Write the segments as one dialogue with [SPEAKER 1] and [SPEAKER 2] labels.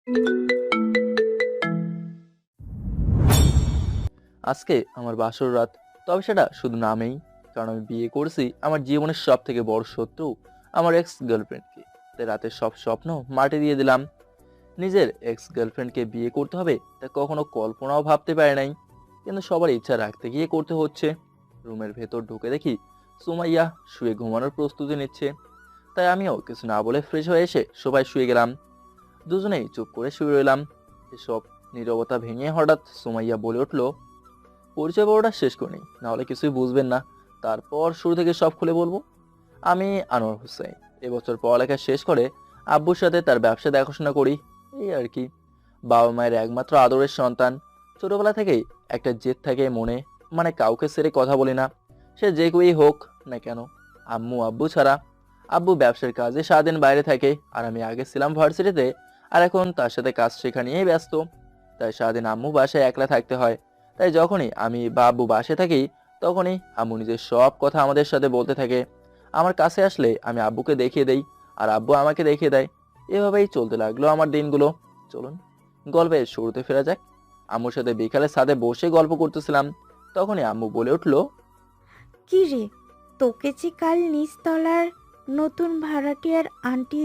[SPEAKER 1] আজকে আমার বাসর রাত, তবে সেটা শুধু নামেই। কারণ আমি বিয়ে করছি আমার জীবনের সব থেকে বড় শত্রু, আমার এক্স গার্লফ্রেন্ডকে। তাই রাতের সব স্বপ্ন মাটি দিয়ে দিলাম। নিজের এক্স গার্লফ্রেন্ডকে বিয়ে করতে হবে তা কখনো কল্পনাও ভাবতে পারে নাই, কিন্তু সবার ইচ্ছা রাখতে গিয়ে করতে হচ্ছে। রুমের ভেতর ঢুকে দেখি সুমাইয়া শুয়ে ঘুমানোর প্রস্তুতি নিচ্ছে। তাই আমিও কিছু না বলে ফ্রেশ হয়ে এসে সবাই শুয়ে গেলাম। দুজনেই চুপ করে শুয়ে রইলাম। এসব নীরবতা ভেঙে হঠাৎ সুমাইয়া বলে উঠল, পরিচয় পর্বটা শেষ করিনি, নাহলে কিছুই বুঝবেন না। তারপর শুরু থেকে সব খুলে বলবো। আমি আনোয়ার হোসেন, এবছর পড়ালেখা শেষ করে আব্বুর সাথে তার ব্যবসা দেখাশোনা করি, এই আর কি। বাবা মায়ের একমাত্র আদরের সন্তান। ছোটবেলা থেকেই একটা জেদ থাকে মনে, মানে কাউকে ছেড়ে কথা বলি না, সে যে কেউই হোক না কেন, আম্মু আব্বু ছাড়া। আব্বু ব্যবসার কাজে সারাদিন বাইরে থাকে, আর আমি আগে ছিলাম ভার্সিটিতে, আর এখন তার সাথে কাজ শেখা নিয়েই ব্যস্ত। তাই সারাদিন আম্মু বাসায় একলা থাকতে হয়। তাই যখনই আমি বা আব্বু বাসায় থাকি, তখনই আম্মু নিজের সব কথা আমাদের সাথে বলতে থাকে। আমার কাছে আসলে আমি আব্বুকে দেখিয়ে দেই, আর আব্বু আমাকে দেখিয়ে দেয়। এভাবেই চলতে লাগলো আমার দিনগুলো। চলুন গল্পের শুরুতে ফেরা যাক। আম্মুর সাথে বিকালে ছাদে বসে গল্প করতেছিলাম, তখনই আম্মু বলে উঠলো,
[SPEAKER 2] কি রে, তোকে যে কাল নিচতলার নতুন ভাড়াটিয়ার আন্টি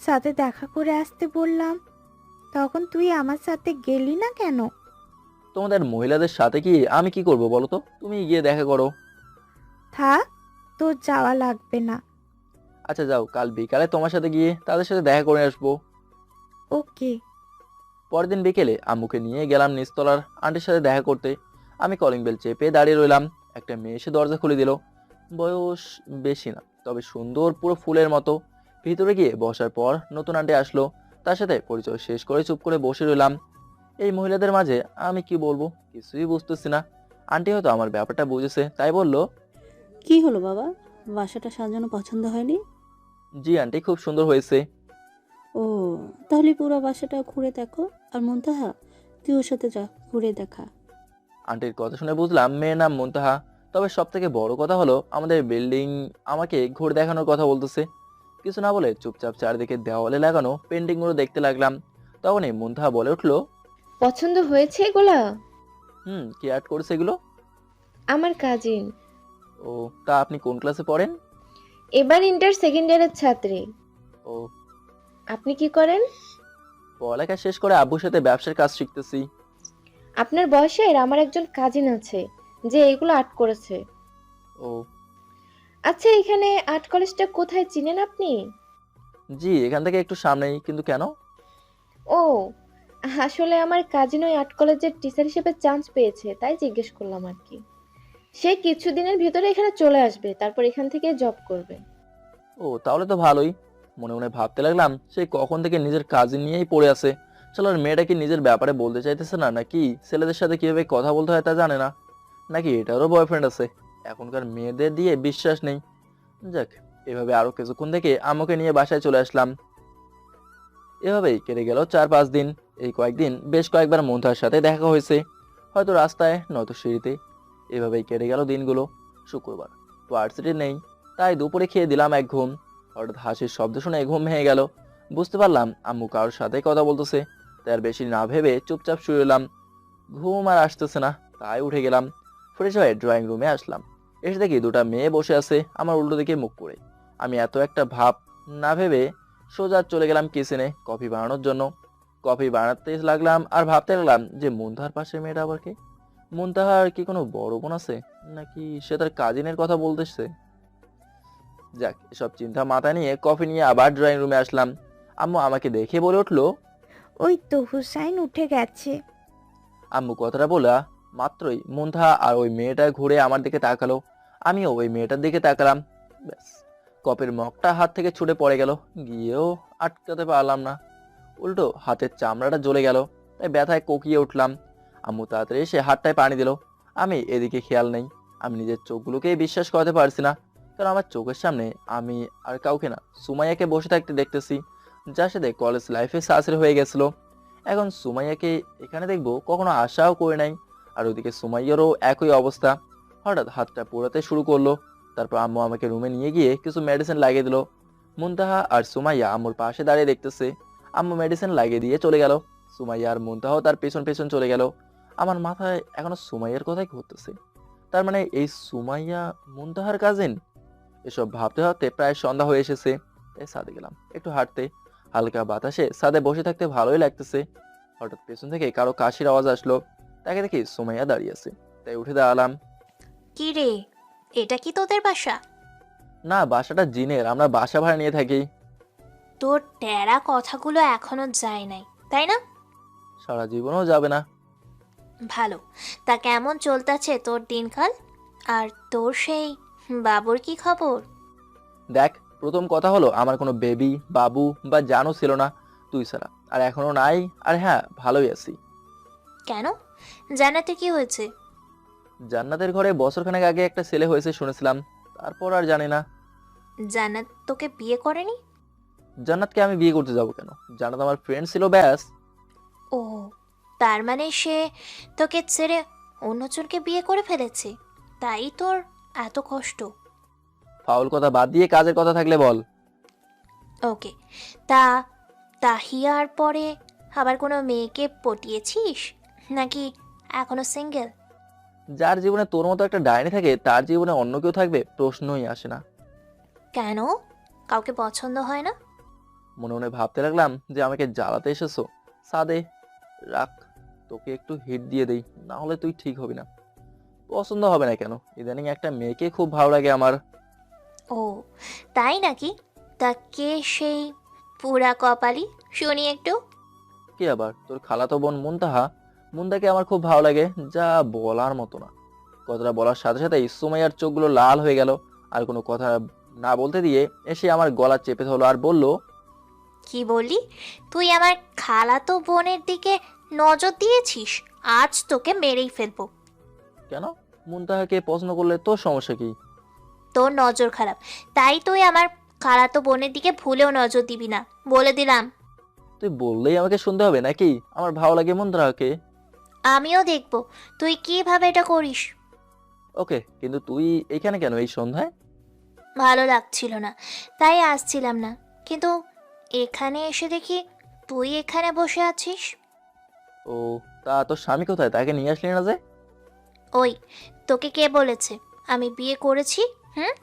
[SPEAKER 2] সাথে দেখা করে আসতে বললাম, তখন তুই আমার সাথে গেলি না কেন?
[SPEAKER 1] তোমাদের মহিলাদের সাথে কি আমি কি করব বলো তো, তুমি গিয়ে দেখা করো।
[SPEAKER 2] থাক, তোর যাওয়া লাগবে না।
[SPEAKER 1] আচ্ছা যাও, কাল বিকালে তোমার সাথে গিয়ে তাদের সাথে দেখা করে আসবো।
[SPEAKER 2] ওকে।
[SPEAKER 1] পরের দিন বিকেলে আম্মুকে নিয়ে গেলাম নিচতলার আন্টির সাথে দেখা করতে। আমি কলিং বেল চেপে দাঁড়িয়ে রইলাম। একটা মেয়ে এসে দরজা খুলে দিল। বয়স বেশি না, তবে সুন্দর, পুরো ফুলের মতো। ভিতরে গিয়ে বসার পর নতুন আন্টি আসলো, তার সাথে পরিচয় শেষ করে চুপ করে বসে রইলাম। এই মহিলাদের মাঝে আমি কি বলবো কিছুই বুঝতেছি না। আন্টি হয়তো আমার ব্যাপারটা বুঝেছে, তাই বলল,
[SPEAKER 3] কি হলো বাবা? বাসাটা সাজানো পছন্দ হয়নি?
[SPEAKER 1] জি আন্টি, খুব সুন্দর হয়েছে।
[SPEAKER 3] ও, তাহলে পুরো বাসাটা ঘুরে দেখো। আর মুনতাহা, তুই ওর সাথে যা, ঘুরে দেখা।
[SPEAKER 1] আন্টির কথা শুনে বুঝলাম মেয়ের নাম মুনতাহা। তবে সব থেকে বড় কথা হলো আমাদের বিল্ডিং আমাকে ঘুরে দেখানোর কথা বলতেছে। কিছু না বলে চুপচাপ চারিদিকে দেওয়ালে লাগানো পেন্টিং গুলো দেখতে লাগলাম। তখনই মুনতাহা বলে উঠলো,
[SPEAKER 4] পছন্দ হয়েছে এগুলা?
[SPEAKER 1] কি আর্ট করেছে এগুলো?
[SPEAKER 4] আমার কাজিন।
[SPEAKER 1] ও, তা আপনি কোন ক্লাসে পড়েন?
[SPEAKER 4] এবার ইন্টার সেকেন্ড ইয়ারের ছাত্রী।
[SPEAKER 1] ও,
[SPEAKER 4] আপনি কি করেন?
[SPEAKER 1] পড়ালেখা শেষ করে আব্বুর সাথে ব্যবসার কাজ শিখতেছি।
[SPEAKER 4] আপনার বয়সের আমার একজন কাজিন আছে যে এগুলো আর্ট করেছে।
[SPEAKER 1] ও,
[SPEAKER 4] আচ্ছা, এখানে আর্ট কলেজটা কোথায় চিনেন আপনি?
[SPEAKER 1] জি এখান থেকে একটু সামনেই, কিন্তু কেন?
[SPEAKER 4] ও, আসলে আমার কাজিন ওই আর্ট কলেজের টিচার হিসেবে চান্স পেয়েছে, তাই জিজ্ঞেস করলাম আর কি। সে কিছুদিনের ভিতরে এখানে চলে আসবে, তারপর এখান থেকে জব করবে।
[SPEAKER 1] ও, তাহলে তো ভালোই। মনে মনে ভাবতে লাগলাম সে কখন থেকে নিজের কাজ নিয়েই পড়ে আছে। চলো, মেয়েটা কি নিজের ব্যাপারে বলতে চাইতেছে না, নাকি ছেলেদের সাথে কিভাবে কথা বলতে হয় তা জানে না, নাকি এটারও বয়ফ্রেন্ড আছে। এখনকার মেয়েদের দিয়ে বিশ্বাস নেই। যাক, এভাবে আরো কিছুক্ষণ থেকে আম্মুকে নিয়ে বাসায় চলে আসলাম। এভাবেই কেটে গেল 4-5 দিন। এই কয়েকদিন বেশ কয়েকবার মুনতাহার সাথে দেখা হয়েছে, হয়তো রাস্তায় নয়তো সিঁড়িতে। এভাবেই কেটে গেল দিনগুলো। শুক্রবার, ভার্সিটি নেই, তাই দুপুরে খেয়ে দিলাম এক ঘুম। হঠাৎ হাসির শব্দ শুনে ঘুম ভেঙে গেল। বুঝতে পারলাম আম্মু কারোর সাথে কথা বলতেছে। তাই আর বেশি না ভেবে চুপচাপ শুয়ে এলাম। ঘুম আর আসতেছে না, তাই উঠে গেলাম। ফ্রেশ হয়ে ড্রয়িং রুমে আসলাম। এসে দেখি দুটা মেয়ে বসে আছে আমার উল্টো দিকে মুখ করে। আমি এত একটা ভাব না ভেবে সোজা চলে গেলাম কিচেনে কফি বানানোর জন্য। কফি বানাতে লাগলাম আর ভাবতে লাগলাম যে মুনতাহার পাশে মেয়েটা আবার কে? মুনতাহার কি কোনো বড় বোন আছে, নাকি সে তার কাজিনের কথা বলতেছে? যাক, এসব চিন্তা মাথায় নিয়ে কফি নিয়ে আবার ড্রয়িং রুমে আসলাম। আম্মু আমাকে দেখে বলে উঠলো,
[SPEAKER 2] ওই তো হুসাইন উঠে গেছে।
[SPEAKER 1] আম্মু কথাটা বলা মাত্রই মুনতাহা আর ওই মেয়েটা ঘুরে আমার দিকে তাকালো। আমিও ওই মেয়েটার দিকে তাকালাম। ব্যাস, কপের মগটা হাত থেকে ছুটে পড়ে গেল। গিয়েও আটকাতে পারলাম না, উল্টো হাতের চামড়াটা জ্বলে গেল। তাই ব্যথায় কোকিয়ে উঠলাম। আম্মু তাড়াতাড়ি এসে হাতটায় পানি দিল। আমি এদিকে খেয়াল নেই। আমি নিজের চোখগুলোকেই বিশ্বাস করতে পারছি না, কারণ আমার চোখের সামনে আমি আর কাউকে না, সুমাইয়াকে বসে থাকতে দেখতেছি, যার সাথে কলেজ লাইফে শাশুড়ি হয়ে গেছিল। এখন সুমাইয়াকে এখানে দেখবো কখনো আশাও করে নাই। আর ওদিকে সুমাইয়ারও একই অবস্থা। হঠাৎ হাতটা পোড়াতে শুরু করলো। তারপর আম্মু আমাকে রুমে নিয়ে গিয়ে কিছু মেডিসিন লাগিয়ে দিল। মুনতাহা আর সুমাইয়া আম্মুর পাশে দাঁড়িয়ে দেখতেছে। আম্মু মেডিসিন লাগিয়ে দিয়ে চলে গেল। সুমাইয়া আর মুনতাহাও তার পেছন পেছন চলে গেল। আমার মাথায় এখনো সুমাইয়ার কথাই ঘুরতেছে। তার মানে এই সুমাইয়া মুনতাহার কাজিন। এসব ভাবতে ভাবতে প্রায় সন্ধ্যা হয়ে এসেছে। তাই ছাদে গেলাম একটু হাঁটতে। হালকা বাতাসে ছাদে বসে থাকতে ভালোই লাগতেছে। হঠাৎ পেছন থেকে কারো কাশির আওয়াজ আসলো। তাকে দেখি সুমাইয়া দাঁড়িয়ে আছে। তাই উঠে দাঁড়ালাম।
[SPEAKER 5] কি রে, এটা কি তোদের বাসা?
[SPEAKER 1] না, বাসাটা জিনের, আমরা বাসা ভাড়া নিয়ে থাকি।
[SPEAKER 5] তোর টেরা কথাগুলো এখনো যায় নাই, তাই না?
[SPEAKER 1] সারা জীবনও যাবে না।
[SPEAKER 5] ভালো। তা কেমন চলতেছে তোর দিনকাল? আর তোর সেই বাবুর কি খবর?
[SPEAKER 1] দেখ, প্রথম কথা হলো আমার কোনো বেবি বাবু বা জানও ছিল না তুই ছাড়া, আর এখনো নাই। আর হ্যাঁ, ভালোই আছি।
[SPEAKER 5] কেন? জানাতে কি হয়েছে?
[SPEAKER 1] জান্নাতের ঘরে বছরখানেক আগে একটা ছেলে হয়েছে শুনেছিলাম, তারপর আর জানি না।
[SPEAKER 5] জান্নাত তোকে বিয়ে করেনি?
[SPEAKER 1] জান্নাতকে আমি বিয়ে করতে যাব কেন? জান্নাত আমার ফ্রেন্ড ছিল, ব্যাস।
[SPEAKER 5] ও, তার মানে সে তোকে ছেড়ে অন্যজনকে বিয়ে করে ফেলেছে, তাই তোর এত কষ্ট।
[SPEAKER 1] ফাউল কথা বাদ দিয়ে কাজের কথা থাকলে বল।
[SPEAKER 5] ওকে, তা তাহিয়ার পরে আবার কোনো মেয়েকে পটিয়েছিস নাকি এখনো সিঙ্গেল?
[SPEAKER 1] যার জীবনে তোর মতো একটা ডাইনি থাকে তার জীবনে অন্য কেউ থাকবে প্রশ্নই আসে না।
[SPEAKER 5] কেন? কাউকে পছন্দ হয় না?
[SPEAKER 1] মনে মনে ভাবতে লাগলাম যে আমাকে জ্বালাতে এসেছো। সাদে রাখ, তোকে একটু হিট দিয়ে দেই, না হলে তুই ঠিক হবি না। পছন্দ হবে না কেন? ইদানিং একটা মেয়েকে খুব ভালো লাগে আমার।
[SPEAKER 5] ও, তাই নাকি? তা কে সেই পুরা কপালি, শুনি একটু।
[SPEAKER 1] কি আবার? তোর খালাতো বোন মুনতাহা। মুনতাকে আমার খুব ভালো লাগে, যা বলার মতো না। কথাটা বলার সাথে সাথেই সুমাইয়ার চোখগুলো লাল হয়ে গেল। আর কোনো কথা না বলতে দিয়ে এসে আমার গলা চেপে ধরলো আর বলল,
[SPEAKER 5] কি বললি? তুই আমার খালাতো বোনের দিকে নজর দিয়েছিস? আজ তোকে মেরেই ফেলবো।
[SPEAKER 1] কেন? মুনতাহাকে পছন্দ করলে তোর সমস্যা কি?
[SPEAKER 5] তোর নজর খারাপ, তাই তুই আমার খালাতো বোনের দিকে ভুলেও নজর দিবি না, বলে দিলাম।
[SPEAKER 1] তুই বললেই আমাকে শুনতে হবে নাকি? আমার ভালো লাগে মুনতাহাকে।
[SPEAKER 5] আমিও দেখবো তুই কিভাবে এটা করিস।
[SPEAKER 1] ওকে, কিন্তু তুই এখানে কেন এই সন্ধ্যায়?
[SPEAKER 5] ভালো লাগছিল না, তাই আসছিলাম না। কিন্তু এখানে এসে দেখি তুই এখানে বসে আছিস।
[SPEAKER 1] ও, তা তোর স্বামী কোথায়? তাকে নিয়ে আসলি না যে?
[SPEAKER 5] ওই, তোকে কে বলেছে আমি বিয়ে করেছি? হুম?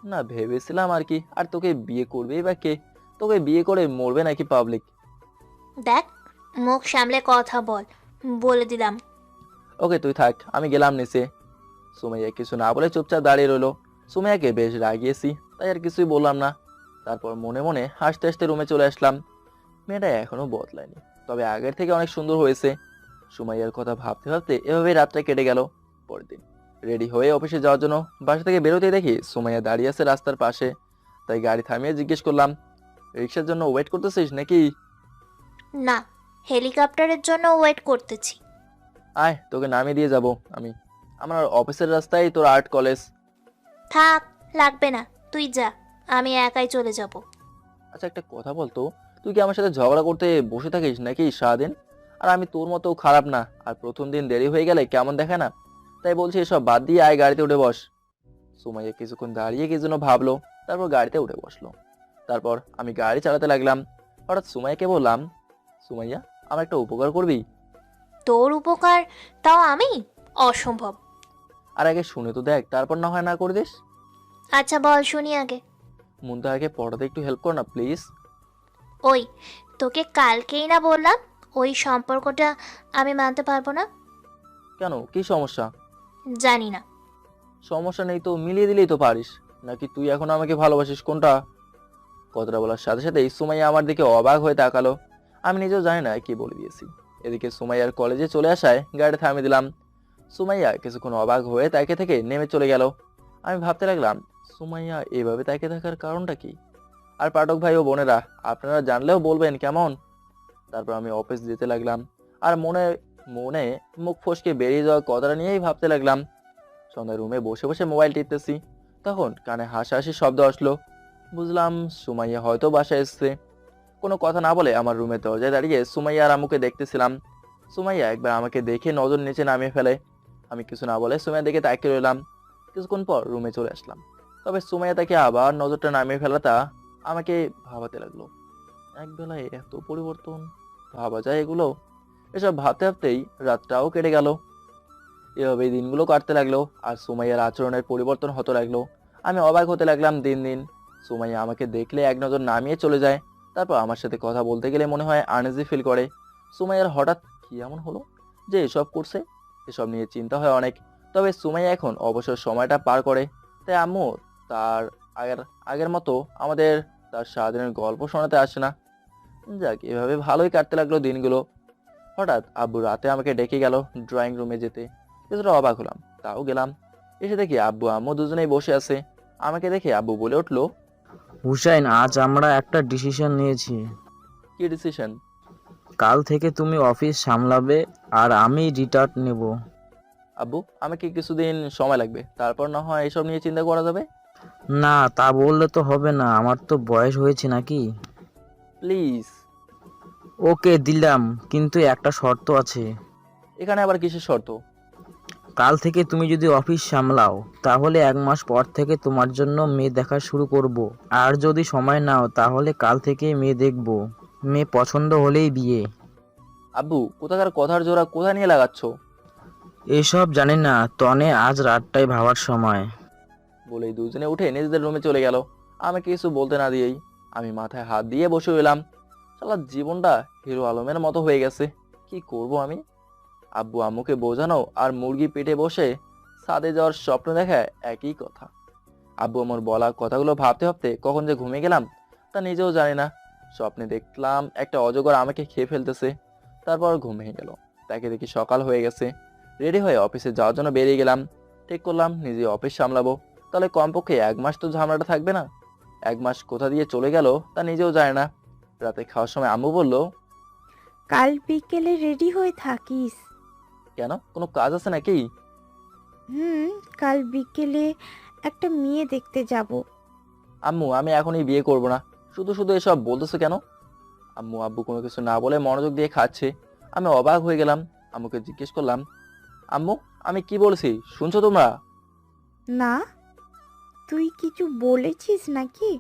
[SPEAKER 1] না, ভেবেছিলাম আর কি। আর তোকে বিয়ে করবেই বা কে? তোকে বিয়ে করে মরবে নাকি পাবলিক?
[SPEAKER 5] দেখ, মুখ সামলে কথা বল, বলে দিলাম।
[SPEAKER 1] ওকে, তুই থাক, আমি গেলাম নিচে। সুমাইয়া কিছু না বলে চুপচাপ দাঁড়িয়ে রইলো। সুমাইয়াকে বেশ রাগিয়েছি, তাই আর কিছুই বললাম না। তারপর মনে মনে হাসতে হাসতে রুমে চলে আসলাম। মেয়েটা এখনো বদলায়নি, তবে আগের থেকে অনেক সুন্দর হয়েছে। সুমাইয়ার কথা ভাবতে ভাবতে এভাবেই রাতটা কেটে গেল। পরের দিন রেডি হয়ে অফিসে যাওয়ার জন্য বাসা থেকে বেরোতেই দেখি সুমাইয়া দাঁড়িয়ে আছে রাস্তার পাশে। তাই গাড়ি থামিয়ে জিজ্ঞেস করলাম, রিক্সার জন্য ওয়েট করতেছিস নাকি?
[SPEAKER 5] না, হেলিকপ্টারের জন্য ওয়েট করতেছি।
[SPEAKER 1] আয়, তোকে নামিয়ে দিয়ে যাব আমি। আমার অফিসের রাস্তায় তোর আর্ট কলেজ।
[SPEAKER 5] থাক, লাগবে না, তুই যা, আমি একাই চলে যাব।
[SPEAKER 1] আচ্ছা, একটা কথা বলতো, তুই কি আমার সাথে ঝগড়া করতে বসে থাকিস নাকি সারাদিন? আর আমি তোর মতো খারাপ না, আর প্রথম দিন দেরি হয়ে গেলে কেমন দেখে না? তাই বলছি এসব বাদ দিয়ে আয়, গাড়িতে উঠে বস। সুমাইয়া কিছুক্ষণ দাঁড়িয়ে কি জন্য ভাবলো, তারপর গাড়িতে উঠে বসলো। তারপর আমি গাড়ি চালাতে লাগলাম। হঠাৎ সুমাইয়াকে বললাম, সুমাইয়া, আমার একটা উপকার করবি?
[SPEAKER 5] তোর উপকার? তাও আমি? অসম্ভব।
[SPEAKER 1] আর আগে শুনে তো দেখ, তারপর না হয় না করে দিস।
[SPEAKER 5] আচ্ছা বল, শুনি আগে।
[SPEAKER 1] মুনতাহাকে পড়াতে একটু হেল্প কর না প্লিজ।
[SPEAKER 5] ওই, তোকে কালকেই না বললাম ওই সম্পর্কটা আমি মানতে পারবো না।
[SPEAKER 1] কেন, কি সমস্যা?
[SPEAKER 5] জানি না।
[SPEAKER 1] সমস্যা নেই তো, মিলিয়ে দিলেই তো পারিস। নাকি তুই এখন আমাকে ভালোবাসিস, কোনটা? কথাটা বলার সাথে সাথে সুমাইয়া আমার দিকে অবাক হয়ে তাকালো। আমি নিজেও জানি না কি বলে দিয়েছি। এদিকে সুমাইয়ার কলেজে চলে আসায় গাড়ি থামিয়ে দিলাম। সুমাইয়া কিছুক্ষণ অবাক হয়ে তাকে থেকে নেমে চলে গেল। আমি ভাবতে লাগলাম, সুমাইয়া এভাবে তাকে থাকার কারণটা কি? আর পাঠক ভাই ও বোনেরা, আপনারা জানলেও বলবেন কেমন। তারপর আমি অফিস যেতে লাগলাম। আর মনে মনে মুখ ফসকে বেরিয়ে যাওয়া কথাটা নিয়েই ভাবতে লাগলাম। সন্ধ্যায় রুমে বসে বসে মোবাইল টিপতেছি, তখন কানে হাসাহাসি শব্দ আসলো। বুঝলাম সুমাইয়া হয়তো বাসায় এসছে। কোনো কথা না বলে আমার রুমের দরজায় দাঁড়িয়ে সুমাইয়া আর আম্মুকে দেখতেছিলাম। সুমাইয়া একবার আমাকে দেখে নজর নিচে নামিয়ে ফেলে। আমি কিছু না বলে সুমাইয়া দেখে তাকিয়ে রইলাম। কিছুক্ষণ পর রুমে চলে আসলাম। তবে সুমাইয়া তাকে আবার নজরটা নামিয়ে ফেলাটা আমাকে ভাবাতে লাগলো। এক বেলায় এত পরিবর্তন, ভাবা যায় এগুলো? এসব ভাবতে ভাবতেই রাতটাও কেটে গেল। এভাবেই দিনগুলো কাটতে লাগলো আর সুমাইয়ার আচরণের পরিবর্তন হতে লাগলো। আমি অবাক হতে লাগলাম দিন দিন। সুমাইয়া আমাকে দেখলে এক নজর নামিয়ে চলে যায়, তারপর আমার সাথে কথা বলতে গেলে মনে হয় আনইজি ফিল করে। সুমাইয়ার হঠাৎ কি এমন হলো যে এসব করছে? এসব নিয়ে চিন্তা হয় অনেক। তবে সুমাইয়া এখন অবসর সময়টা পার করে, তাই আম্মু তার আগের আগের মতো আমাদের তার সারাদিনের গল্প শোনাতে আসে না। যাক, এভাবে ভালোই কাটতে লাগলো দিনগুলো। হঠাৎ আব্বু রাতে আমাকে ডেকে গেল ড্রয়িং রুমে যেতে। কিছুটা অবাক হলাম, তাও গেলাম। এসে দেখি আব্বু আম্মু দুজনেই বসে আছে। আমাকে দেখে আব্বু বলে উঠলো,
[SPEAKER 6] হুসাইন, আজ আমরা একটা ডিসিশন নিয়েছি।
[SPEAKER 1] কি ডিসিশন?
[SPEAKER 6] কাল থেকে তুমি অফিস সামলাবে আর আমি রিটায়ার নেব।
[SPEAKER 1] আব্বু, আমাকে কিছুদিন সময় লাগবে, তারপর না হয় এসব নিয়ে চিন্তা করা যাবে।
[SPEAKER 6] না, তা বললে তো হবে না, আমার তো বয়স হয়েছে নাকি।
[SPEAKER 1] প্লিজ।
[SPEAKER 6] ওকে দিলাম, কিন্তু একটা শর্ত আছে।
[SPEAKER 1] এখানে আবার কিসের শর্ত?
[SPEAKER 6] কাল থেকে তুমি যদি অফিস সামলাও তাহলে 1 মাস পর থেকে তোমার জন্য মেয়ে দেখা শুরু করব। আর যদি সময় নাও তাহলে কাল থেকে মেয়ে দেখব। মেয়ে পছন্দ হলেই বিয়ে।
[SPEAKER 1] আব্বু, কোথাকার কথার জোড়া কোথা নিয়ে লাগাচ্ছ?
[SPEAKER 6] এসব জানি না, তনে আজ রাতটাই ভাবার সময়।
[SPEAKER 1] বলেই দুজনে উঠে নিজেদের রুমে চলে গেল, আমাকে কিছু বলতে না দিয়েই। আমি মাথায় হাত দিয়ে বসে রইলাম। শালা জীবনটা হিরো আলমের মতো হয়ে গেছে। কি করব আমি? আব্বু আম্মুকে বোঝানো আর মুরগি পেটে বসে ছাদে যাওয়ার স্বপ্ন দেখা একই কথা। আব্বু আমার বলা কথাগুলো ভাবতে ভাবতে কখন যে ঘুমিয়ে গেলাম তা নিজেও জানি না। স্বপ্নে দেখলাম একটা অজগর আমাকে খেয়ে ফেলতেছে, তারপর ঘুমিয়ে গেল। তাকে দেখি সকাল হয়ে গেছে। রেডি হয়ে অফিসে যাওয়ার জন্য বেরিয়ে গেলাম। ঠিক করলাম নিজে অফিস সামলাবো, তাহলে কমপক্ষে 1 মাস তো ঝামেলাটা থাকবে না। 1 মাস কোথা দিয়ে চলে গেল তা নিজেও জানে না। রাতে খাওয়ার সময় আম্মু বলল,
[SPEAKER 2] কাল বিকেলে রেডি হয়ে থাকিস।
[SPEAKER 1] কেন, কোনো কাজ আছে নাকি?
[SPEAKER 2] কাল বিকেলে একটা মেয়ে দেখতে যাব।
[SPEAKER 1] আম্মু, আমি এখনই বিয়ে করব না। শুধু শুধু এসব বলতেছো কেন? আব্বু কোনো কিছু না বলে মনোযোগ দিয়ে খাচ্ছে। আমি অবাক হয়ে গেলাম। আম্মুকে জিজ্ঞেস করলাম, আম্মু, আমি কি বলছি শুনছো তোমরা?
[SPEAKER 2] না, তুই কিছু বলেছিস নাকি?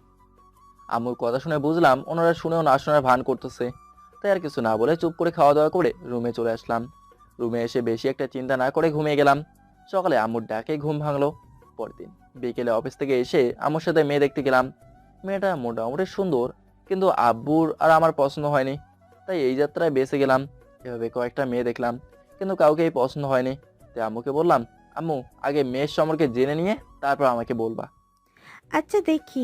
[SPEAKER 1] আম্মুর কথা শুনে বুঝলাম ওনারা শুনেও না শোনার ভান করতেছে। তাই আর কিছু না বলে চুপ করে খাওয়া দাওয়া করে রুমে চলে আসলাম। রুমে এসে বেশি একটা চিন্তা না করে ঘুমিয়ে গেলাম। সকালে আম্মুর ডাকে ঘুম ভাঙলো। পরদিন বিকেলে অফিস থেকে এসে আম্মুর সাথে মেয়ে দেখতে গেলাম। মেয়েটা মোটামুটি সুন্দর, কিন্তু আব্বুর আর আমার পছন্দ হয়নি। তাই এই যাত্রায় বেঁচে গেলাম। এভাবে কয়েকটা মেয়ে দেখলাম, কিন্তু কাউকেই পছন্দ হয়নি। তাই আম্মুকে বললাম, আম্মু, আগে মেয়ের সম্পর্কে জেনে নিয়ে তারপর আমাকে বলবা।
[SPEAKER 2] আচ্ছা দেখি।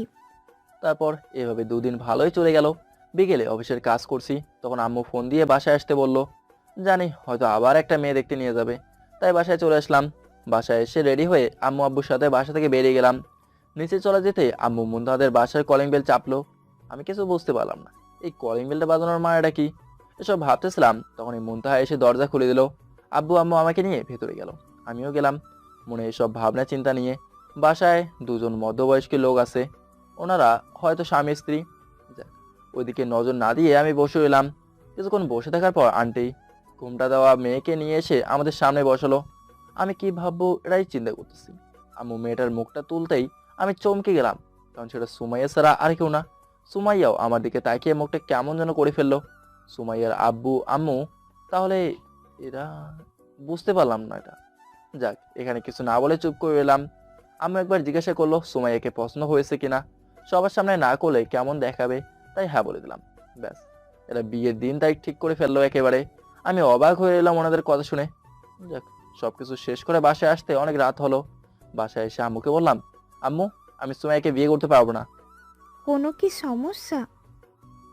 [SPEAKER 1] তারপর এভাবে 2 দিন ভালোই চলে গেল। বিকেলে অফিসের কাজ করছি, তখন আম্মু ফোন দিয়ে বাসায় আসতে বলল। জানি হয়তো আবার একটা মেয়ে দেখতে নিয়ে যাবে, তাই বাসায় চলে আসলাম। বাসায় এসে রেডি হয়ে আম্মু আব্বুর সাথে বাসা থেকে বেরিয়ে গেলাম। নিচে চলে যেতে আম্মু মুনতাহাদের বাসার কলিং বেল চাপলো। আমি কিছু বুঝতে পারলাম না, এই কলিং বেলটা বাজানোর মানেটা কি। এসব ভাবতেছিলাম, তখন এই মুনতাহা এসে দরজা খুলে দিল। আব্বু আম্মু আমাকে নিয়ে ভেতরে গেল, আমিও গেলাম মনে এসব ভাবনা চিন্তা নিয়ে। বাসায় 2জন মধ্যবয়স্ক লোক আছে, ওনারা হয়তো স্বামী স্ত্রী। যাক, ওইদিকে নজর না দিয়ে আমি বসে রইলাম। কিছুক্ষণ বসে থাকার পর আন্টি ঘুমটা দেওয়া মেয়েকে নিয়ে এসে আমাদের সামনে বসালো। আমি কি ভাববো এটাই চিন্তা করতেছি। আম্মু মেয়েটার মুখটা তুলতেই আমি চমকে গেলাম, কারণ সেটা সুমাইয়া ছাড়া আর কেউ না। সুমাইয়াও আমার দিকে তাকিয়ে মুখটা কেমন যেন করে ফেললো। সুমাইয়ার আব্বু আম্মু, তাহলে এরা? বুঝতে পারলাম না এটা। যাক, এখানে কিছু না বলে চুপ করে এলাম। আম্মু একবার জিজ্ঞাসা করলো সুমাইয়াকে পছন্দ হয়েছে কিনা। সবার সামনে না করলে কেমন দেখাবে, তাই হ্যাঁ বলে দিলাম। ব্যাস, এরা বিয়ের দিন তাই ঠিক করে ফেললো একেবারে। আমি অবাক হয়ে এলাম ওনাদের কথা শুনে। যাক, সবকিছু শেষ করে বাসায় আসতে অনেক রাত হলো। বাসায় এসে আম্মুকে বললাম, আম্মু, আমি সুমাইয়াকে বিয়ে করতে পারবো না।
[SPEAKER 2] কোনো কি সমস্যা?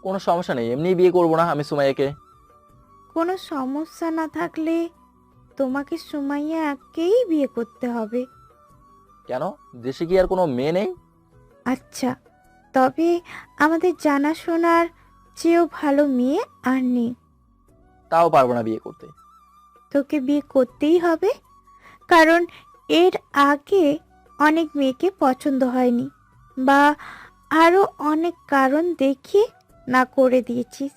[SPEAKER 1] কোনো সমস্যা নেই, এমনি বিয়ে করবো না আমি সুমাইয়াকে।
[SPEAKER 2] কোনো সমস্যা না থাকলে তোমাকে সুমাইয়াকেই বিয়ে করতে হবে।
[SPEAKER 1] কেন, দেশে কি আর কোনো মেয়ে নেই?
[SPEAKER 2] আচ্ছা, তবে আমাদের জানাশোনার চেয়েও ভালো মেয়ে আর নেই।
[SPEAKER 1] তাও পারবো না বিয়ে করতে।
[SPEAKER 2] তোকে বিয়ে করতেই হবে, কারণ এর আগে অনেক মেয়েকে পছন্দ হয়নি, বা আরও অনেক কারণ দেখিয়ে না করে দিয়েছিস।